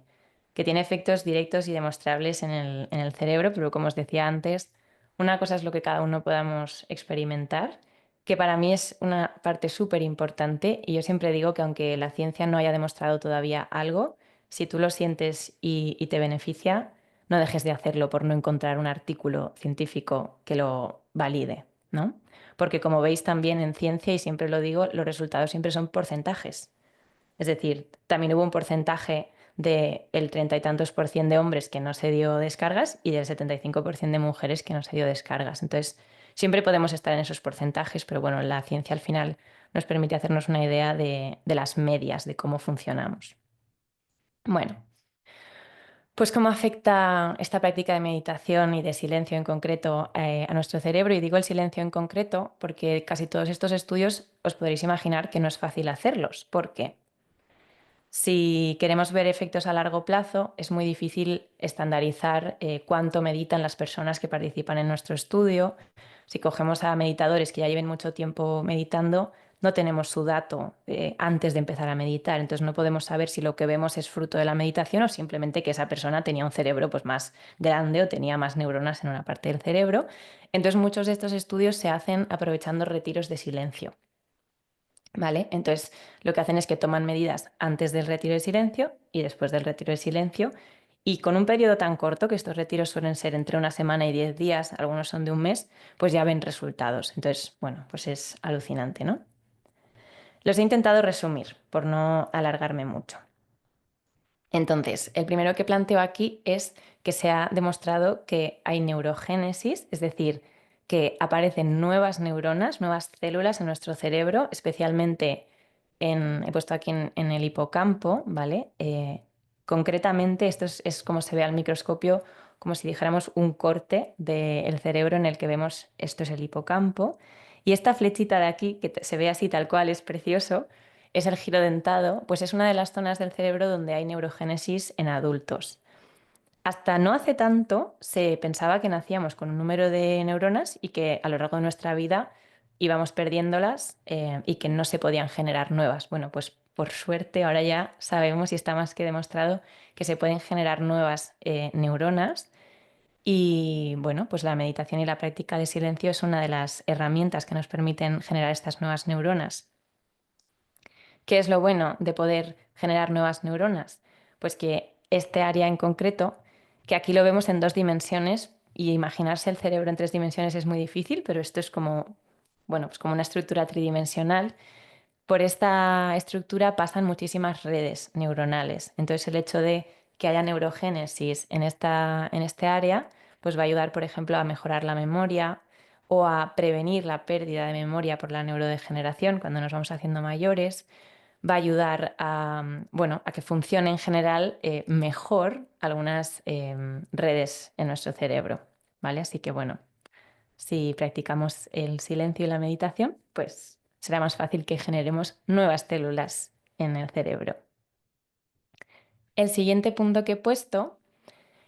tiene efectos directos y demostrables en el cerebro, pero como os decía antes, una cosa es lo que cada uno podamos experimentar, que para mí es una parte súper importante y yo siempre digo que aunque la ciencia no haya demostrado todavía algo, si tú lo sientes y te beneficia, no dejes de hacerlo por no encontrar un artículo científico que lo valide, ¿no? Porque como veis también en ciencia, y siempre lo digo, los resultados siempre son porcentajes. Es decir, también hubo un porcentaje del 30 y tantos por cien de hombres que no se dio descargas y del 75% de mujeres que no se dio descargas. Entonces, siempre podemos estar en esos porcentajes, pero bueno, la ciencia al final nos permite hacernos una idea de las medias, de cómo funcionamos. Bueno, pues cómo afecta esta práctica de meditación y de silencio en concreto a nuestro cerebro. Y digo el silencio en concreto porque casi todos estos estudios os podréis imaginar que no es fácil hacerlos. ¿Por qué? Si queremos ver efectos a largo plazo, es muy difícil estandarizar cuánto meditan las personas que participan en nuestro estudio. Si cogemos a meditadores que ya lleven mucho tiempo meditando, no tenemos su dato antes de empezar a meditar, entonces no podemos saber si lo que vemos es fruto de la meditación o simplemente que esa persona tenía un cerebro pues, más grande o tenía más neuronas en una parte del cerebro. Entonces muchos de estos estudios se hacen aprovechando retiros de silencio. ¿Vale? Entonces, lo que hacen es que toman medidas antes del retiro de silencio y después del retiro de silencio. Y con un periodo tan corto, que estos retiros suelen ser entre una semana y 10 días, algunos son de un mes, pues ya ven resultados. Entonces, bueno, pues es alucinante, ¿no? Los he intentado resumir por no alargarme mucho. Entonces, el primero que planteo aquí es que se ha demostrado que hay neurogénesis, es decir, que aparecen nuevas neuronas, nuevas células en nuestro cerebro, especialmente he puesto aquí en el hipocampo, ¿vale? Concretamente, esto es como se ve al microscopio, como si dijéramos un corte del cerebro en el que vemos, esto es el hipocampo, y esta flechita de aquí, que se ve así tal cual, es precioso, es el giro dentado, pues es una de las zonas del cerebro donde hay neurogénesis en adultos. Hasta no hace tanto se pensaba que nacíamos con un número de neuronas y que a lo largo de nuestra vida íbamos perdiéndolas y que no se podían generar nuevas. Bueno, pues por suerte ahora ya sabemos y está más que demostrado que se pueden generar nuevas neuronas y bueno, pues la meditación y la práctica de silencio es una de las herramientas que nos permiten generar estas nuevas neuronas. ¿Qué es lo bueno de poder generar nuevas neuronas? Pues que este área en concreto, que aquí lo vemos en dos dimensiones, Y imaginarse el cerebro en 3 dimensiones es muy difícil, pero esto es como, bueno, pues como una estructura tridimensional. Por esta estructura pasan muchísimas redes neuronales. Entonces, el hecho de que haya neurogénesis en este área, pues va a ayudar, por ejemplo, a mejorar la memoria o a prevenir la pérdida de memoria por la neurodegeneración cuando nos vamos haciendo mayores. Va a ayudar a, bueno, a que funcione en general mejor algunas redes en nuestro cerebro, ¿vale? Así que, bueno, si practicamos el silencio y la meditación, pues será más fácil que generemos nuevas células en el cerebro. El siguiente punto que he puesto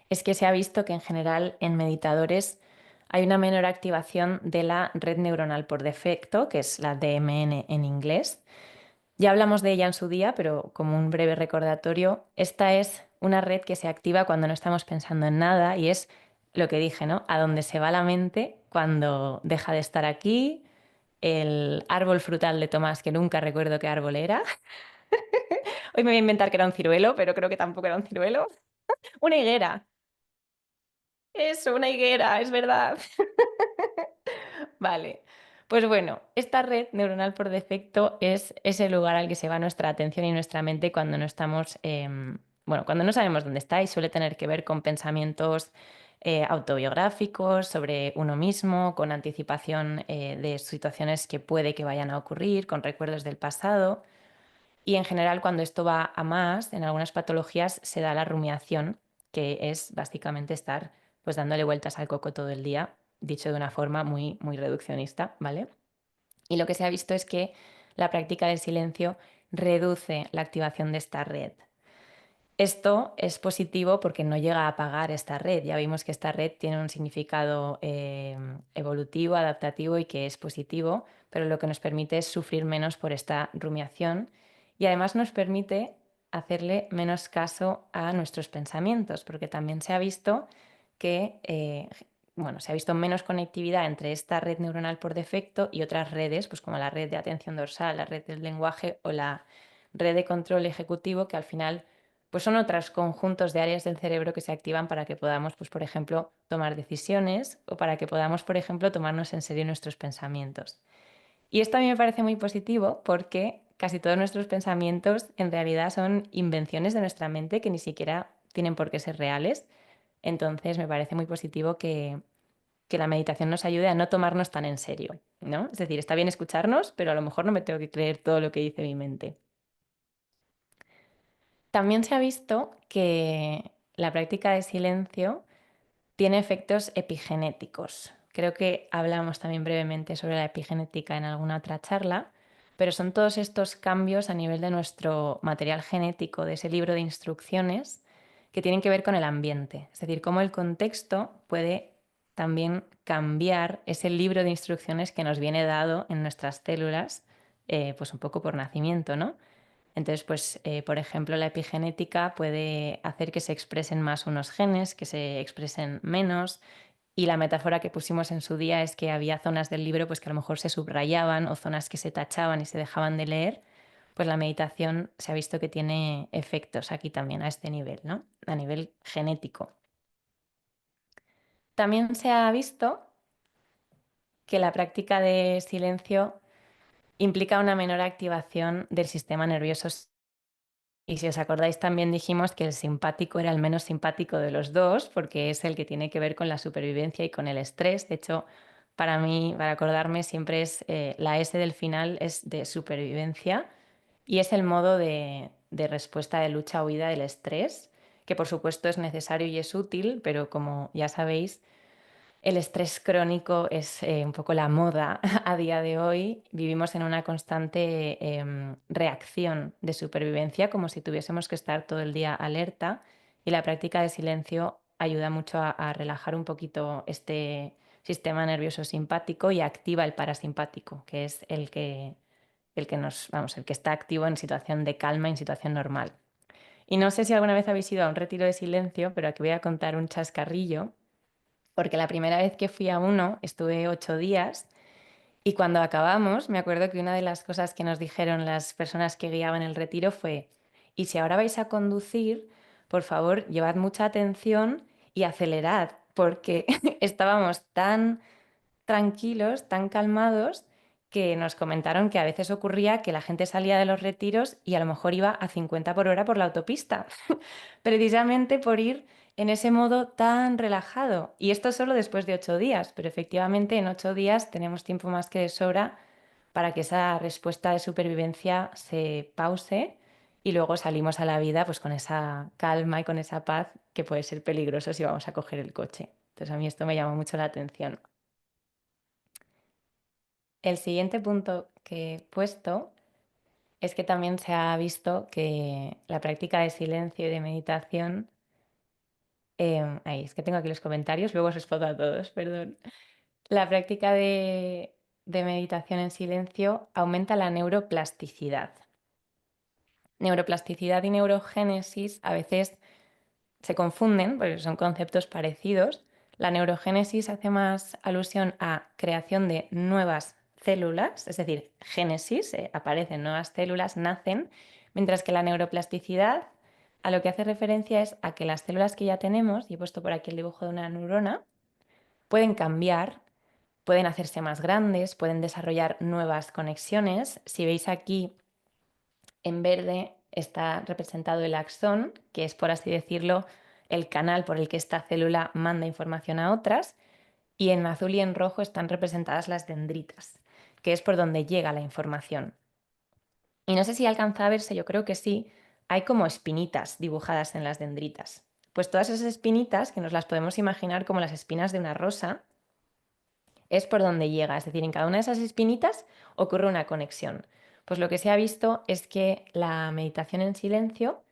es que se ha visto que en general en meditadores hay una menor activación de la red neuronal por defecto, que es la DMN en inglés. Ya hablamos de ella en su día, pero como un breve recordatorio, esta es una red que se activa cuando no estamos pensando en nada y es lo que dije, ¿no? A dónde se va la mente cuando deja de estar aquí, el árbol frutal de Tomás, que nunca recuerdo qué árbol era. Hoy me voy a inventar que era un ciruelo, pero creo que tampoco era un ciruelo. Una higuera. Eso, una higuera, es verdad. Vale. Pues bueno, esta red neuronal por defecto es ese lugar al que se va nuestra atención y nuestra mente cuando no estamos, bueno, cuando no sabemos dónde está y suele tener que ver con pensamientos autobiográficos sobre uno mismo, con anticipación de situaciones que puede que vayan a ocurrir, con recuerdos del pasado. Y en general, cuando esto va a más, en algunas patologías se da la rumiación, que es básicamente estar pues dándole vueltas al coco todo el día, dicho de una forma muy, muy reduccionista, ¿vale? Y lo que se ha visto es que la práctica del silencio reduce la activación de esta red. Esto es positivo porque no llega a apagar esta red. Ya vimos que esta red tiene un significado evolutivo, adaptativo y que es positivo, pero lo que nos permite es sufrir menos por esta rumiación y además nos permite hacerle menos caso a nuestros pensamientos, porque también se ha visto que bueno, se ha visto menos conectividad entre esta red neuronal por defecto y otras redes, pues como la red de atención dorsal, la red del lenguaje o la red de control ejecutivo, que al final pues son otros conjuntos de áreas del cerebro que se activan para que podamos, pues, por ejemplo, tomar decisiones o para que podamos, por ejemplo, tomarnos en serio nuestros pensamientos. Y esto a mí me parece muy positivo porque casi todos nuestros pensamientos en realidad son invenciones de nuestra mente que ni siquiera tienen por qué ser reales. Entonces me parece muy positivo que la meditación nos ayude a no tomarnos tan en serio, ¿no? Es decir, está bien escucharnos, pero a lo mejor no me tengo que creer todo lo que dice mi mente. También se ha visto que la práctica de silencio tiene efectos epigenéticos. Creo que hablamos también brevemente sobre la epigenética en alguna otra charla, pero son todos estos cambios a nivel de nuestro material genético, de ese libro de instrucciones, que tienen que ver con el ambiente. Es decir, cómo el contexto puede también cambiar ese libro de instrucciones que nos viene dado en nuestras células, pues un poco por nacimiento, ¿no? Entonces, pues, por ejemplo, la epigenética puede hacer que se expresen más unos genes, que se expresen menos. Y la metáfora que pusimos en su día es que había zonas del libro pues, que a lo mejor se subrayaban o zonas que se tachaban y se dejaban de leer. Pues la meditación se ha visto que tiene efectos aquí también a este nivel, ¿no? A nivel genético. También se ha visto que la práctica de silencio implica una menor activación del sistema nervioso. Y si os acordáis, también dijimos que el simpático era el menos simpático de los dos, porque es el que tiene que ver con la supervivencia y con el estrés. De hecho, para mí, para acordarme, siempre es la S del final es de supervivencia y es el modo de respuesta de lucha o huida del estrés, que por supuesto es necesario y es útil, pero como ya sabéis, el estrés crónico es un poco la moda a día de hoy. Vivimos en una constante reacción de supervivencia, como si tuviésemos que estar todo el día alerta, y la práctica de silencio ayuda mucho a relajar un poquito este sistema nervioso simpático y activa el parasimpático, que es el que está activo en situación de calma, en situación normal. Y no sé si alguna vez habéis ido a un retiro de silencio, pero aquí voy a contar un chascarrillo porque la primera vez que fui a uno estuve 8 días y cuando acabamos me acuerdo que una de las cosas que nos dijeron las personas que guiaban el retiro fue, y si ahora vais a conducir, por favor, llevad mucha atención y acelerad, porque estábamos tan tranquilos, tan calmados, que nos comentaron que a veces ocurría que la gente salía de los retiros y a lo mejor iba a 50 por hora por la autopista, precisamente por ir en ese modo tan relajado. Y esto solo después de 8 días, pero efectivamente en 8 días tenemos tiempo más que de sobra para que esa respuesta de supervivencia se pause y luego salimos a la vida pues con esa calma y con esa paz que puede ser peligroso si vamos a coger el coche. Entonces a mí esto me llama mucho la atención. El siguiente punto que he puesto es que también se ha visto que la práctica de silencio y de meditación, es que tengo aquí los comentarios, luego os respondo a todos, perdón. La práctica de meditación en silencio aumenta la neuroplasticidad. Neuroplasticidad y neurogénesis a veces se confunden porque son conceptos parecidos. La neurogénesis hace más alusión a creación de nuevas células, es decir, génesis, aparecen nuevas células, nacen, mientras que la neuroplasticidad a lo que hace referencia es a que las células que ya tenemos, y he puesto por aquí el dibujo de una neurona, pueden cambiar, pueden hacerse más grandes, pueden desarrollar nuevas conexiones. Si veis aquí en verde está representado el axón, que es, por así decirlo, el canal por el que esta célula manda información a otras, y en azul y en rojo están representadas las dendritas, que es por donde llega la información. Y no sé si alcanza a verse, yo creo que sí, hay como espinitas dibujadas en las dendritas. Pues todas esas espinitas, que nos las podemos imaginar como las espinas de una rosa, es por donde llega, es decir, en cada una de esas espinitas ocurre una conexión. Pues lo que se ha visto es que la meditación en silencio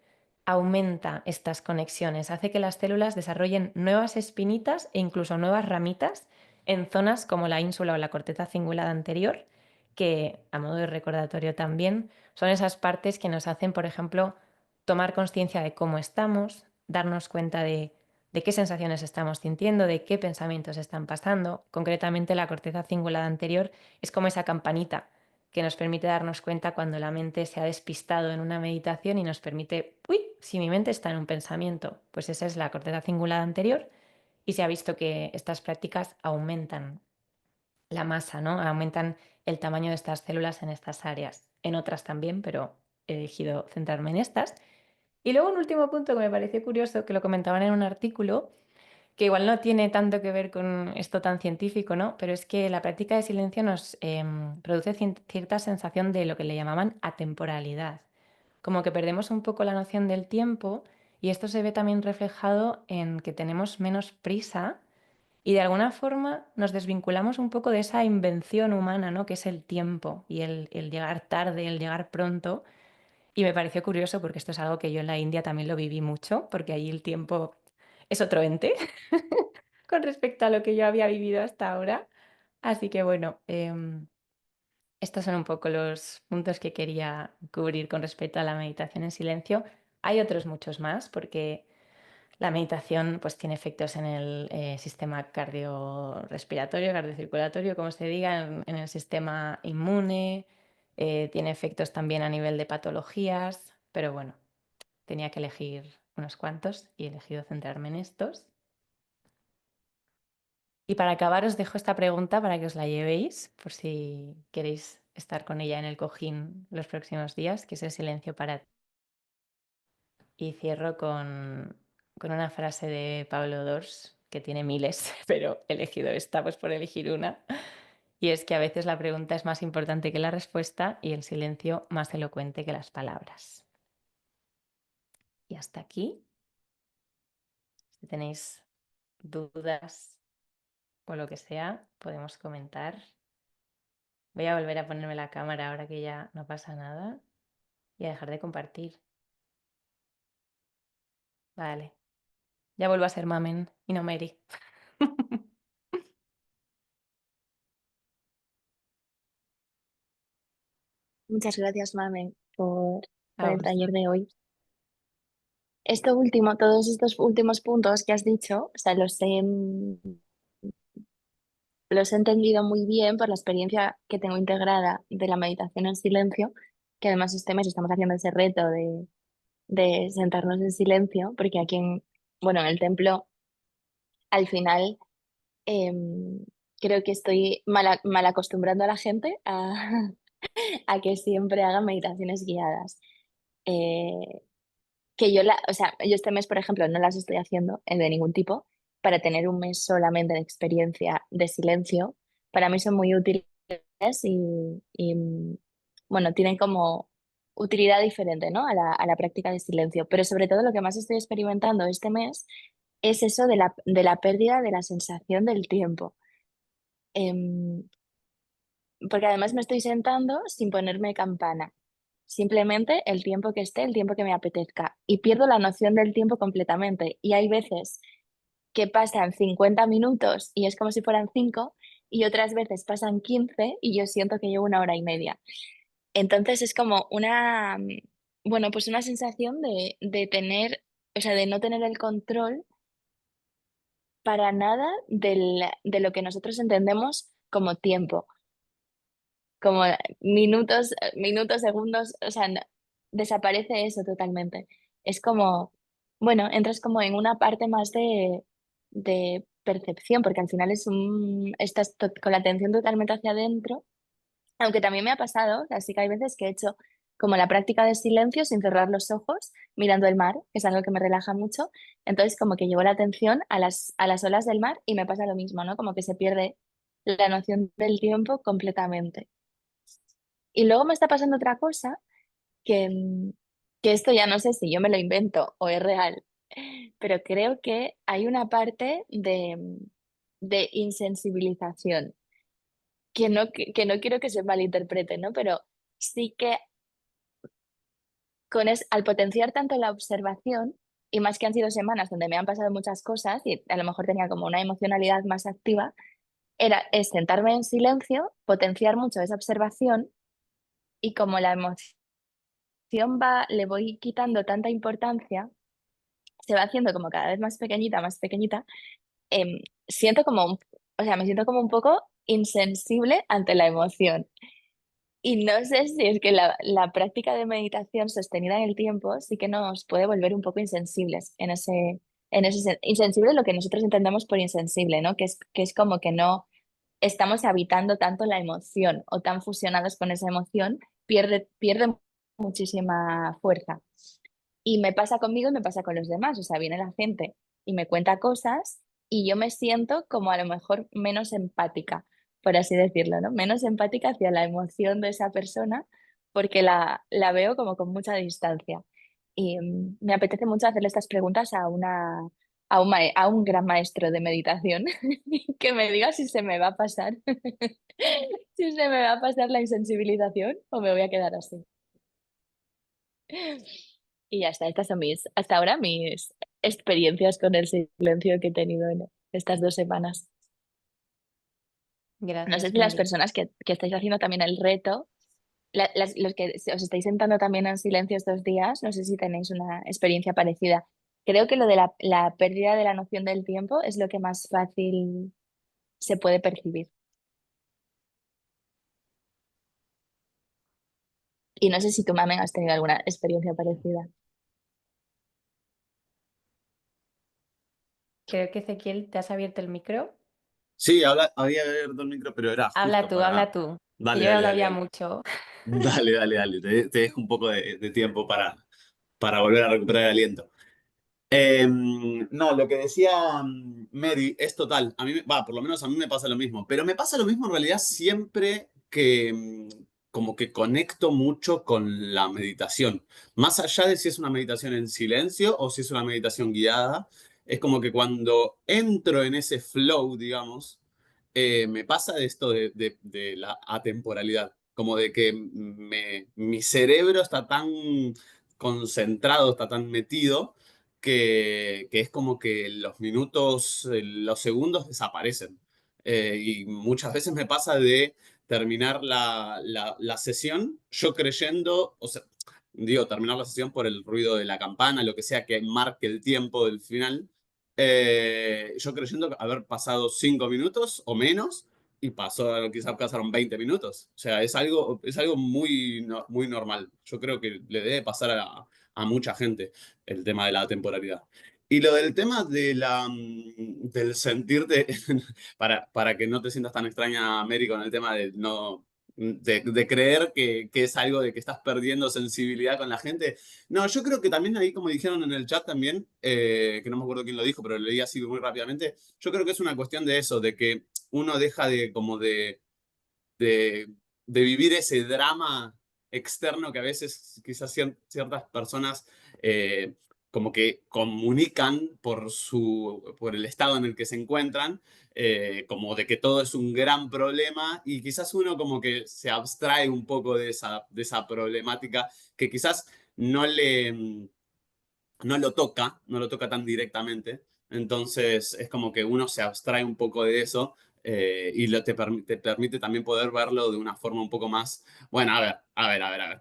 aumenta estas conexiones, hace que las células desarrollen nuevas espinitas e incluso nuevas ramitas en zonas como la ínsula o la corteza cingulada anterior, que a modo de recordatorio también son esas partes que nos hacen, por ejemplo, tomar conciencia de cómo estamos, darnos cuenta de qué sensaciones estamos sintiendo, de qué pensamientos están pasando. Concretamente, la corteza cingulada anterior es como esa campanita que nos permite darnos cuenta cuando la mente se ha despistado en una meditación y nos permite, uy, si mi mente está en un pensamiento, pues esa es la corteza cingulada anterior y se ha visto que estas prácticas aumentan la masa, ¿no? Aumentan el tamaño de estas células en estas áreas, en otras también, pero he elegido centrarme en estas. Y luego un último punto que me pareció curioso, que lo comentaban en un artículo, que igual no tiene tanto que ver con esto tan científico, ¿no? Pero es que la práctica de silencio nos produce cierta sensación de lo que le llamaban atemporalidad, como que perdemos un poco la noción del tiempo y esto se ve también reflejado en que tenemos menos prisa y de alguna forma nos desvinculamos un poco de esa invención humana, ¿no? Que es el tiempo y el llegar tarde, el llegar pronto. Y me pareció curioso porque esto es algo que yo en la India también lo viví mucho, porque allí el tiempo es otro ente con respecto a lo que yo había vivido hasta ahora. Así que bueno, estos son un poco los puntos que quería cubrir con respecto a la meditación en silencio. Hay otros muchos más porque la meditación pues tiene efectos en el sistema cardiorrespiratorio, cardiocirculatorio, como se diga, en el sistema inmune, tiene efectos también a nivel de patologías, pero bueno, tenía que elegir unos cuantos y he elegido centrarme en estos. Y para acabar os dejo esta pregunta para que os la llevéis, por si queréis estar con ella en el cojín los próximos días, que es el silencio para ti. Y cierro con una frase de Pablo Dors, que tiene miles, pero he elegido esta pues por elegir una. Y es que a veces la pregunta es más importante que la respuesta y el silencio más elocuente que las palabras. Y hasta aquí. Si tenéis dudas o lo que sea, podemos comentar. Voy a volver a ponerme la cámara ahora que ya no pasa nada y a dejar de compartir. Vale. Ya vuelvo a ser Mamen y no Mary. Muchas gracias, Mamen, por A el vos. taller de hoy. Esto último, todos estos últimos puntos que has dicho, o sea, los he entendido muy bien por la experiencia que tengo integrada de la meditación en silencio, que además este mes estamos haciendo ese reto de sentarnos en silencio, porque aquí bueno, en el templo al final creo que estoy mal acostumbrando a la gente a que siempre haga meditaciones guiadas. Eh, que yo o sea, yo este mes, por ejemplo, no las estoy haciendo de ningún tipo para tener un mes solamente de experiencia de silencio. Para mí son muy útiles y, bueno, tienen como utilidad diferente, ¿no? A la práctica de silencio. Pero sobre todo lo que más estoy experimentando este mes es eso de la pérdida de la sensación del tiempo. Em, Porque además me estoy sentando sin ponerme campana. Simplemente el tiempo que esté, el tiempo que me apetezca. Y pierdo la noción del tiempo completamente. Y hay veces que pasan 50 minutos y es como si fueran 5, y otras veces pasan 15 y yo siento que llevo una hora y media. Entonces es como bueno, pues una sensación de tener, o sea, de no tener el control para nada de lo que nosotros entendemos como tiempo, como minutos, segundos, o sea, desaparece eso totalmente. Es como, bueno, entras como en una parte más de percepción, porque al final estás con la atención totalmente hacia adentro, aunque también me ha pasado, así que hay veces que he hecho como la práctica de silencio sin cerrar los ojos, mirando el mar, que es algo que me relaja mucho, entonces como que llevo la atención a las olas del mar y me pasa lo mismo, ¿no? Como que se pierde la noción del tiempo completamente. Y luego me está pasando otra cosa que esto ya no sé si yo me lo invento o es real, pero creo que hay una parte de insensibilización que no quiero que se malinterprete, ¿no? Pero sí que al potenciar tanto la observación, y más que han sido semanas donde me han pasado muchas cosas y a lo mejor tenía como una emocionalidad más activa, es sentarme en silencio, potenciar mucho esa observación y como la emoción le voy quitando tanta importancia, se va haciendo como cada vez más pequeñita, siento como, o sea, me siento como un poco insensible ante la emoción. Y no sé si es que la práctica de meditación sostenida en el tiempo sí que nos puede volver un poco insensibles insensible lo que nosotros entendemos por insensible, ¿no? Que es como que no estamos habitando tanto la emoción o tan fusionados con esa emoción, pierde muchísima fuerza. Y me pasa conmigo y me pasa con los demás. O sea, viene la gente y me cuenta cosas y yo me siento como a lo mejor menos empática, por así decirlo, ¿no? Menos empática hacia la emoción de esa persona porque la veo como con mucha distancia. Y me apetece mucho hacerle estas preguntas a un gran maestro de meditación que me diga si se me va a pasar, si se me va a pasar la insensibilización o me voy a quedar así. Y ya está, estas son hasta ahora mis experiencias con el silencio que he tenido en estas 2 semanas. No sé Gracias, si las Mary. personas que estáis haciendo también el reto, los que os estáis sentando también en silencio estos días, no sé si tenéis una experiencia parecida. Creo que lo de la pérdida de la noción del tiempo es lo que más fácil se puede percibir. Y no sé si tú, Mamen, has tenido alguna experiencia parecida. Creo que Ezequiel, ¿te has abierto el micro? Sí, había abierto el micro, pero era justo para... Habla tú, que Dale, yo he dale, hablado dale, ya dale. mucho. Dale, dale, dale. Te dejo un poco de tiempo para volver a recuperar el aliento. No, lo que decía Mary es total. A mí, por lo menos a mí me pasa lo mismo. Pero me pasa lo mismo en realidad siempre que como que conecto mucho con la meditación. Más allá de si es una meditación en silencio o si es una meditación guiada, es como que cuando entro en ese flow, digamos, me pasa esto de la atemporalidad. Como de que mi cerebro está tan concentrado, está tan metido que es como que los minutos, los segundos desaparecen. Y muchas veces me pasa de terminar la sesión yo creyendo, o sea, digo, terminar la sesión por el ruido de la campana, lo que sea que marque el tiempo del final, yo creyendo haber pasado 5 minutos o menos y quizás pasaron 20 minutos. O sea, es algo muy, muy normal. Yo creo que le debe pasar a mucha gente el tema de la temporalidad. Y lo del tema del sentirte, para que no te sientas tan extraña, Mary, con el tema de no... De creer que es algo de que estás perdiendo sensibilidad con la gente. No, yo creo que también ahí, como dijeron en el chat también, que no me acuerdo quién lo dijo, pero lo leí así muy rápidamente, yo creo que es una cuestión de eso, de que uno deja de como de, de vivir ese drama externo que a veces quizás ciertas personas como que comunican por el estado en el que se encuentran, como de que todo es un gran problema y quizás uno como que se abstrae un poco de esa problemática que quizás no le no lo toca tan directamente. Entonces es como que uno se abstrae un poco de eso y te permite también poder verlo de una forma un poco más, bueno, a ver,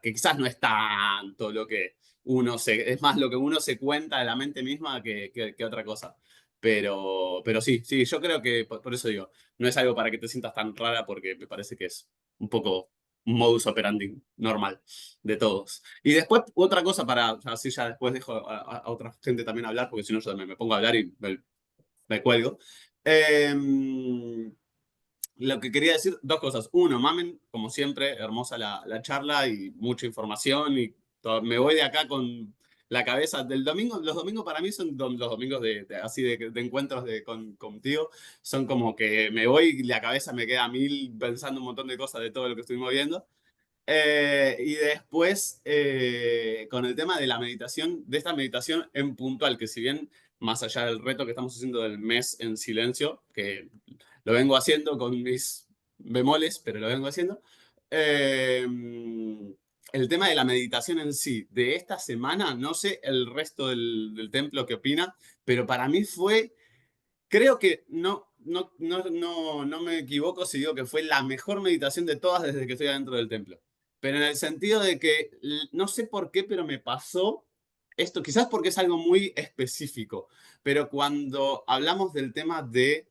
que quizás no es tanto lo que es más lo que uno se cuenta de la mente misma que otra cosa. Pero sí, sí, yo creo que por eso digo, no es algo para que te sientas tan rara porque me parece que es un poco un modus operandi normal de todos. Y después, otra cosa así ya después dejo a otra gente también hablar, porque si no yo también me pongo a hablar y me cuelgo. Eh, lo que quería decir, dos cosas. Uno, mamen, como siempre, hermosa la charla y mucha información y me voy de acá con la cabeza del domingo. Los domingos para mí son los domingos así de encuentros contigo. Son como que me voy y la cabeza me queda a mil pensando un montón de cosas de todo lo que estuvimos viendo. Y después, con el tema de la meditación, de esta meditación en puntual, que si bien más allá del reto que estamos haciendo del mes en silencio, que lo vengo haciendo con mis bemoles, pero lo vengo haciendo, eh, el tema de la meditación en sí, de esta semana, no sé el resto del templo qué opina, pero para mí fue. Creo que no me equivoco si digo que fue la mejor meditación de todas desde que estoy adentro del templo. Pero en el sentido de que no sé por qué, pero me pasó esto, quizás porque es algo muy específico, pero cuando hablamos del tema de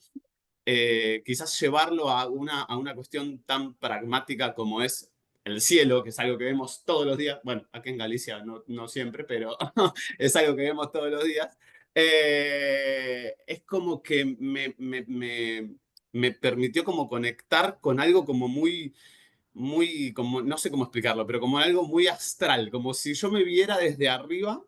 quizás llevarlo a una cuestión tan pragmática como es el cielo, que es algo que vemos todos los días, bueno, aquí en Galicia no siempre, pero es algo que vemos todos los días, es como que me permitió como conectar con algo como muy, como, no sé cómo explicarlo, pero como algo muy astral, como si yo me viera desde arriba,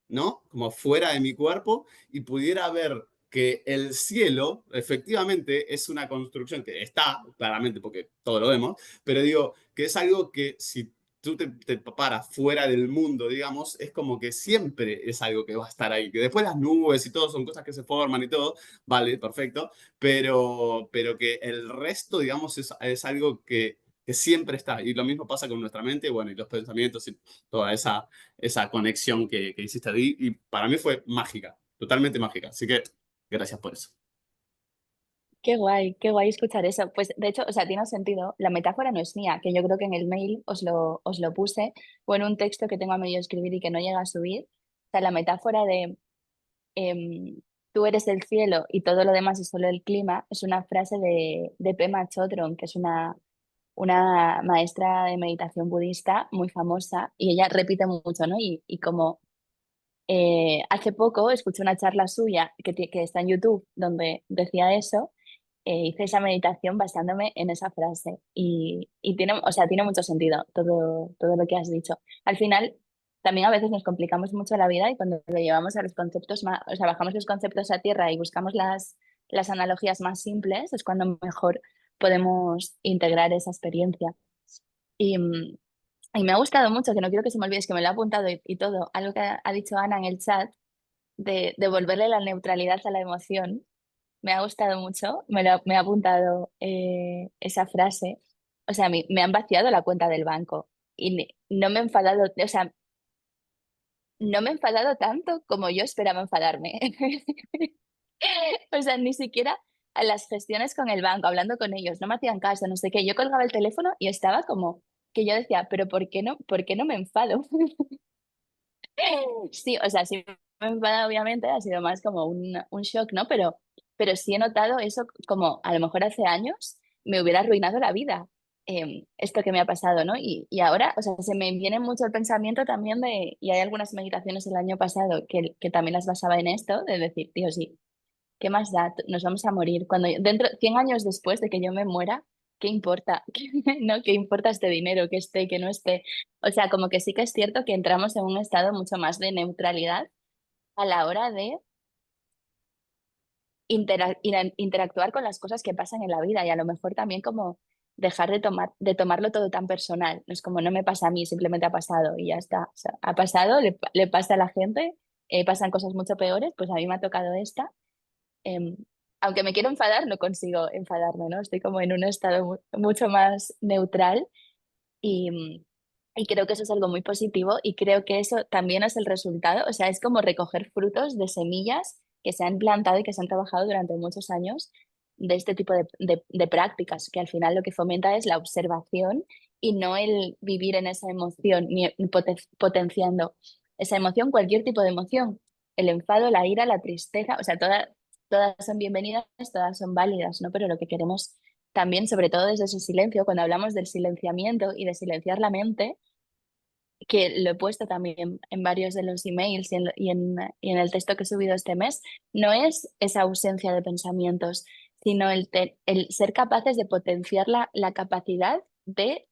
¿no? Como fuera de mi cuerpo y pudiera ver que el cielo efectivamente es una construcción que está, claramente, porque todo lo vemos, pero digo que es algo que si tú te paras fuera del mundo, digamos, es como que siempre es algo que va a estar ahí, que después las nubes y todo son cosas que se forman y todo, vale, perfecto, pero que el resto, digamos, es algo que siempre está. Y lo mismo pasa con nuestra mente, bueno, y los pensamientos y toda esa conexión que hiciste ahí. Y para mí fue mágica, totalmente mágica. Así que gracias por eso. Qué guay escuchar eso. Pues de hecho, o sea, tiene sentido. La metáfora no es mía, que yo creo que en el mail os lo puse, o en un texto que tengo a medio escribir y que no llega a subir. O sea, la metáfora de em, tú eres el cielo y todo lo demás es solo el clima, es una frase de Pema Chodron, que es una maestra de meditación budista muy famosa, y ella repite mucho, ¿no? Y como hace poco escuché una charla suya que está en YouTube donde decía eso, hice esa meditación basándome en esa frase y tiene, o sea, tiene mucho sentido todo lo que has dicho. Al final, también a veces nos complicamos mucho la vida y cuando lo llevamos a los conceptos más, o sea, bajamos los conceptos a tierra y buscamos las analogías más simples, es cuando mejor podemos integrar esa experiencia. Y, y me ha gustado mucho, que no quiero que se me olvide, es que me lo he apuntado y todo, algo que ha dicho Ana en el chat, de devolverle la neutralidad a la emoción. Me ha gustado mucho, me ha apuntado esa frase. O sea, me han vaciado la cuenta del banco y no me he enfadado, o sea, no me he enfadado tanto como yo esperaba enfadarme. O sea, ni siquiera a las gestiones con el banco, hablando con ellos, no me hacían caso, no sé qué. Yo colgaba el teléfono y estaba como que yo decía, pero por qué no me enfado? Sí, o sea, sí me he enfadado, obviamente, ha sido más como un shock, ¿no? Pero sí he notado eso como a lo mejor hace años me hubiera arruinado la vida. esto que me ha pasado, ¿no? Y ahora, o sea, se me viene mucho el pensamiento también y hay algunas meditaciones el año pasado que también las basaba en esto, de decir, tío, sí, ¿qué más da? Nos vamos a morir. Dentro, 100 años después de que yo me muera, ¿qué importa? ¿No? ¿Qué importa este dinero, que esté, que no esté? O sea, como que sí que es cierto que entramos en un estado mucho más de neutralidad a la hora de interactuar con las cosas que pasan en la vida y a lo mejor también como dejar de tomarlo todo tan personal. No es como no me pasa a mí, simplemente ha pasado y ya está. O sea, ha pasado, le pasa a la gente, pasan cosas mucho peores, pues a mí me ha tocado esta. Em, Aunque me quiero enfadar, no consigo enfadarme, ¿no? Estoy como en un estado mucho más neutral y, y creo que eso es algo muy positivo y creo que eso también es el resultado, o sea, es como recoger frutos de semillas que se han plantado y que se han trabajado durante muchos años de este tipo de prácticas, que al final lo que fomenta es la observación y no el vivir en esa emoción, ni potenciando esa emoción, cualquier tipo de emoción, el enfado, la ira, la tristeza, o sea, todas son bienvenidas, todas son válidas, ¿no? Pero lo que queremos también, sobre todo desde ese silencio, cuando hablamos del silenciamiento y de silenciar la mente, que lo he puesto también en varios de los emails y en el texto que he subido este mes, no es esa ausencia de pensamientos, sino el ser capaces de potenciar la capacidad de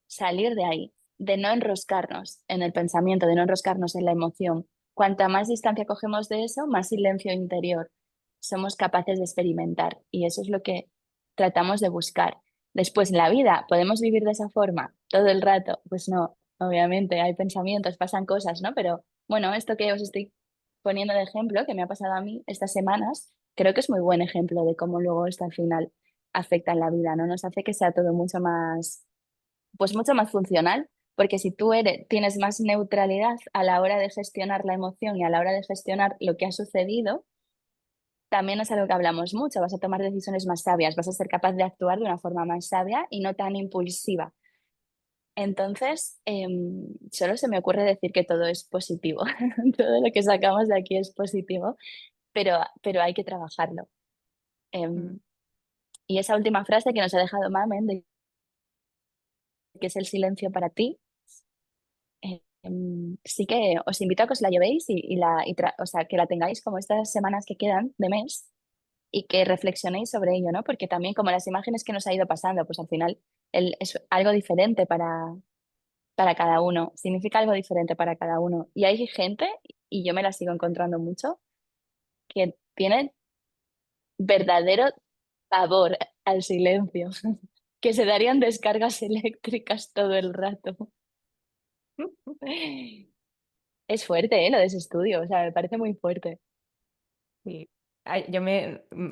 salir de ahí, de no enroscarnos en el pensamiento, de no enroscarnos en la emoción. Cuanta más distancia cogemos de eso, más silencio interior somos capaces de experimentar. Y eso es lo que tratamos de buscar. Después, en la vida, ¿podemos vivir de esa forma todo el rato? Pues no, obviamente, hay pensamientos, pasan cosas, ¿no? Pero bueno, esto que os estoy poniendo de ejemplo, que me ha pasado a mí estas semanas, creo que es muy buen ejemplo de cómo luego esto al final afecta en la vida, ¿no? Nos hace que sea todo mucho más, pues mucho más funcional, porque si tú tienes más neutralidad a la hora de gestionar la emoción y a la hora de gestionar lo que ha sucedido, también es algo que hablamos mucho, vas a tomar decisiones más sabias, vas a ser capaz de actuar de una forma más sabia y no tan impulsiva. Entonces, solo se me ocurre decir que todo es positivo, todo lo que sacamos de aquí es positivo, pero hay que trabajarlo. Mm. Em, y esa última frase que nos ha dejado Mamen, de que es el silencio para ti, sí que os invito a que os la llevéis o sea, que la tengáis como estas semanas que quedan de mes y que reflexionéis sobre ello, ¿no? Porque también como las imágenes que nos ha ido pasando, pues al final es algo diferente para cada uno, significa algo diferente para cada uno. Y hay gente, y yo me la sigo encontrando mucho, que tienen verdadero pavor al silencio, que se darían descargas eléctricas todo el rato. Es fuerte, ¿eh? Lo de ese estudio, o sea, me parece muy fuerte. Sí. Ay,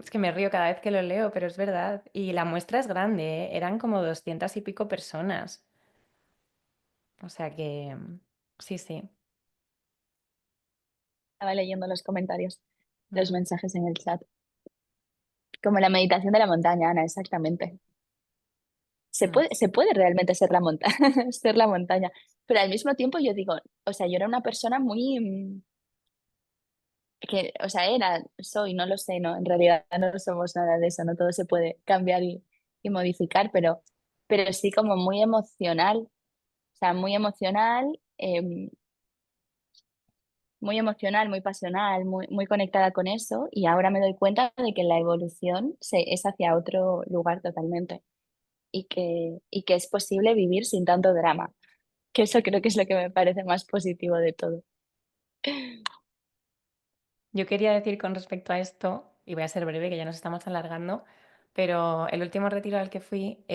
es que me río cada vez que lo leo, pero es verdad. Y la muestra es grande, ¿eh? Eran como 200 y pico personas. O sea que, sí, sí. Estaba leyendo los comentarios, los Mm, mensajes en el chat. Como la meditación de la montaña, Ana, exactamente. mm. Se puede realmente ser la montaña, ser la montaña, pero al mismo tiempo yo digo, o sea, yo era una persona muy, o sea, soy, no lo sé, no, en realidad no somos nada de eso, no todo se puede cambiar y modificar, pero sí como o sea, muy emocional, muy pasional, muy conectada con eso, y ahora me doy cuenta de que la evolución es hacia otro lugar totalmente y que es posible vivir sin tanto drama, que eso creo que es lo que me parece más positivo de todo. Yo quería decir con respecto a esto, y voy a ser breve, que ya nos estamos alargando, pero el último retiro al que fui,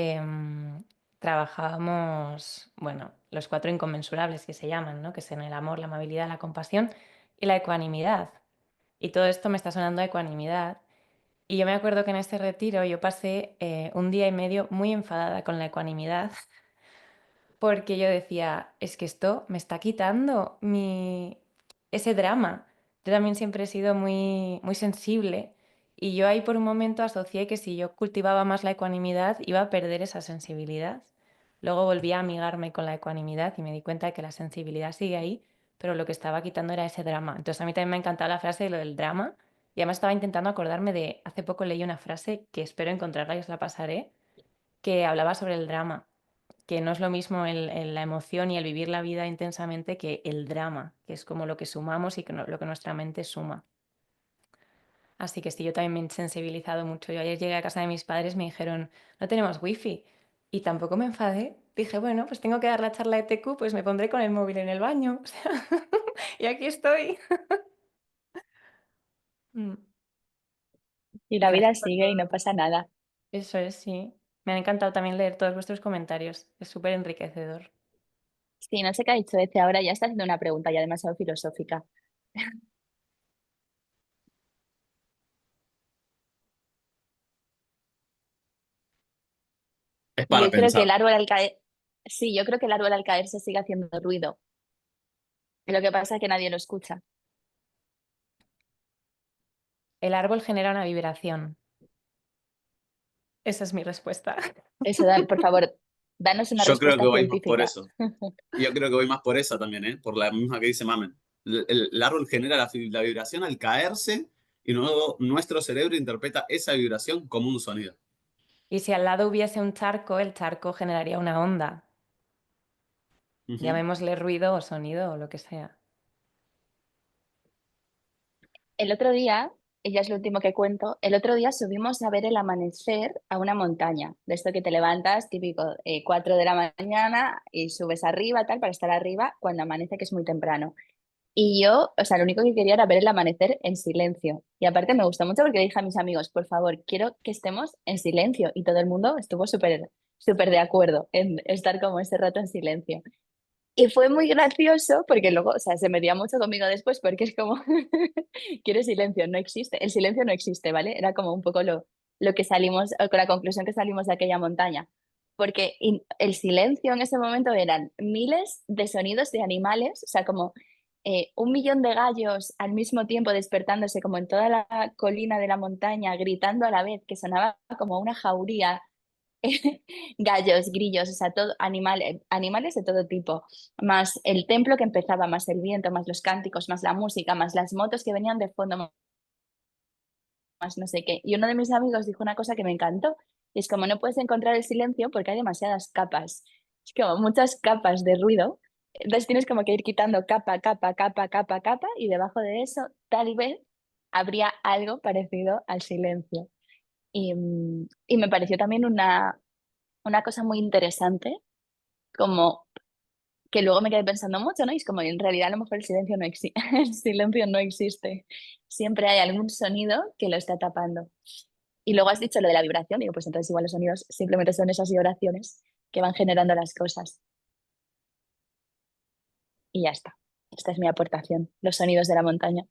trabajábamos, bueno, los 4 inconmensurables que se llaman, ¿no? Que son el amor, la amabilidad, la compasión y la ecuanimidad. Y todo esto me está sonando a ecuanimidad. Y yo me acuerdo que en este retiro yo pasé un día y medio muy enfadada con la ecuanimidad porque yo decía, es que esto me está quitando ese drama. Yo también siempre he sido muy, muy sensible y yo ahí por un momento asocié que si yo cultivaba más la ecuanimidad iba a perder esa sensibilidad. Luego volví a amigarme con la ecuanimidad y me di cuenta de que la sensibilidad sigue ahí, pero lo que estaba quitando era ese drama. Entonces a mí también me ha encantado la frase de lo del drama y además estaba intentando acordarme de, hace poco leí una frase que espero encontrarla y os la pasaré, que hablaba sobre el drama, que no es lo mismo la emoción y el vivir la vida intensamente que el drama, que es como lo que sumamos y que lo que nuestra mente suma. Así que sí, yo también me he sensibilizado mucho. Yo ayer llegué a casa de mis padres, me dijeron, no tenemos wifi. Y tampoco me enfadé. Dije, bueno, pues tengo que dar la charla de TQ, pues me pondré con el móvil en el baño. O sea, y aquí estoy. Mm. Y Y la vida gracias por sigue y no todo. pasa nada. Eso es, sí. Me ha encantado también leer todos vuestros comentarios. Es súper enriquecedor. Sí, no sé qué ha dicho este ahora, ya está haciendo una pregunta ya demasiado filosófica. Es para Yo creo que el pensar. árbol al caer, sí, yo creo que el árbol al caerse sigue haciendo ruido. Lo que pasa es que nadie lo escucha. El árbol genera una vibración. Esa es mi respuesta. Eso, por favor, danos una Yo creo que respuesta voy más por científica. eso. Yo creo que voy más por esa también, ¿eh? Por la misma que dice Mamen. El árbol genera la vibración al caerse y luego nuestro cerebro interpreta esa vibración como un sonido. Y si al lado hubiese un charco, el charco generaría una onda. Ujú. Llamémosle ruido o sonido o lo que sea. El otro día, y ya es lo último que cuento, el otro día subimos a ver el amanecer a una montaña, de esto que te levantas, típico, 4 de la mañana y subes arriba, tal, para estar arriba cuando amanece, que es muy temprano. Y yo, o sea, lo único que quería era ver el amanecer en silencio. Y aparte me gustó mucho porque le dije a mis amigos, por favor, quiero que estemos en silencio. Y todo el mundo estuvo súper de acuerdo en estar como ese rato en silencio. Y fue muy gracioso porque luego, o sea, se metía mucho conmigo después porque es como, quiero silencio, no existe. El silencio no existe, ¿vale? Era como un poco lo que salimos, con la conclusión que salimos de aquella montaña. Porque el silencio en ese momento eran miles de sonidos de animales, o sea, como 1 millón de gallos al mismo tiempo despertándose como en toda la colina de la montaña, gritando a la vez, que sonaba como una jauría. Gallos, grillos, o sea, todo, animales de todo tipo, más el templo que empezaba, más el viento, más los cánticos, más la música, más las motos que venían de fondo, más no sé qué. Y uno de mis amigos dijo una cosa que me encantó, y es como no puedes encontrar el silencio porque hay demasiadas capas, es como muchas capas de ruido, entonces tienes como que ir quitando capa, capa, capa, capa, capa, y debajo de eso tal vez habría algo parecido al silencio. Y me pareció también una cosa muy interesante, como que luego me quedé pensando mucho, ¿no? Y es como, en realidad a lo mejor el silencio no existe, el silencio no existe. Siempre hay algún sonido que lo está tapando. Y luego has dicho lo de la vibración, digo, pues entonces igual los sonidos simplemente son esas vibraciones que van generando las cosas. Y ya está. Esta es mi aportación, los sonidos de la montaña.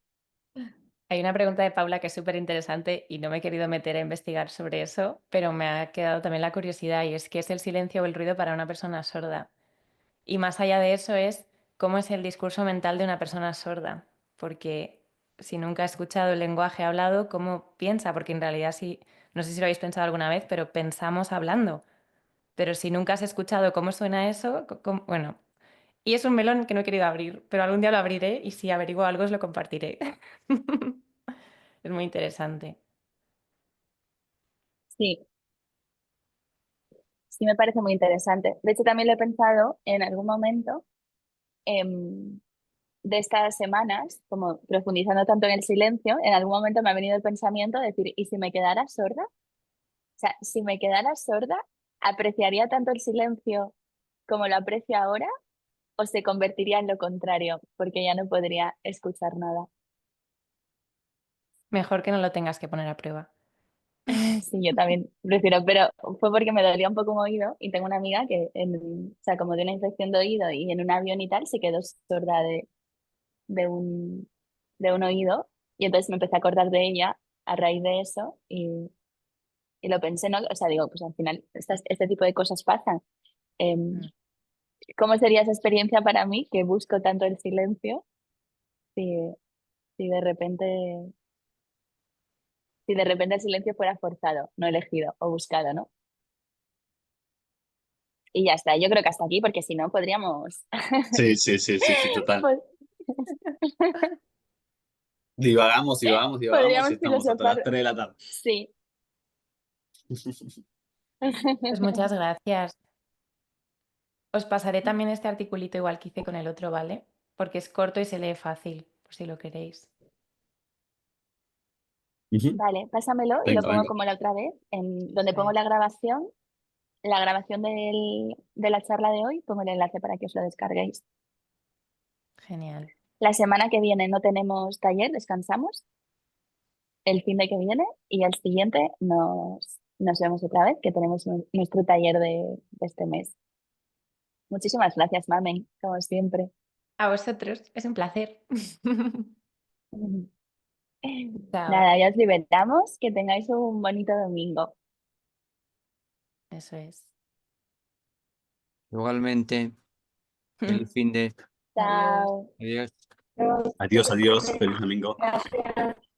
Hay una pregunta de Paula que es súper interesante y no me he querido meter a investigar sobre eso, pero me ha quedado también la curiosidad y es qué es el silencio o el ruido para una persona sorda. Y más allá de eso es cómo es el discurso mental de una persona sorda, porque si nunca ha escuchado el lenguaje hablado, ¿cómo piensa? Porque en realidad sí, no sé si lo habéis pensado alguna vez, pero pensamos hablando. Pero si nunca has escuchado cómo suena eso, bueno, y es un melón que no he querido abrir, pero algún día lo abriré y si averiguo algo os lo compartiré. Es muy interesante. Sí, sí me parece muy interesante. De hecho, también lo he pensado en algún momento de estas semanas, como profundizando tanto en el silencio, en algún momento me ha venido el pensamiento de decir, ¿y si me quedara sorda? O sea, si me quedara sorda, ¿apreciaría tanto el silencio como lo aprecio ahora? ¿O se convertiría en lo contrario, porque ya no podría escuchar nada? Mejor que no lo tengas que poner a prueba. Sí, yo también prefiero, pero fue porque me dolía un poco un oído y tengo una amiga que, o sea, como de una infección de oído y en un avión y tal, se quedó sorda de un, de un oído y entonces me empecé a acordar de ella a raíz de eso y lo pensé, ¿no? O sea, digo, pues al final este tipo de cosas pasan. Em, Mm. ¿Cómo sería esa experiencia para mí que busco tanto el silencio si, si de repente, si de repente el silencio fuera forzado, no elegido o buscado, ¿no? Y ya está, yo creo que hasta aquí, porque si no podríamos, Sí, sí, sí, sí, sí, total. pod- Divagamos, divagamos, divagamos y podríamos estamos hasta las filosofar. 3 de la tarde. Sí, Pues muchas gracias. Os pasaré también este articulito igual que hice con el otro, ¿vale? Porque es corto y se lee fácil, por si lo queréis. Ujú. Vale, pásamelo y lo Venga, pongo venga. como la otra vez, en donde Eso pongo es. la grabación de la charla de hoy, pongo el enlace para que os lo descarguéis. Genial. La semana que viene no tenemos taller, descansamos el fin de que viene y el siguiente nos vemos otra vez, que tenemos nuestro taller de este mes. Muchísimas gracias, Mamen, como siempre. A vosotros, es un placer. Chao. Nada, ya os liberamos, que tengáis un bonito domingo. Eso es. Igualmente, feliz fin de. Adiós. Chao. Adiós. Adiós, adiós. Feliz domingo. Gracias.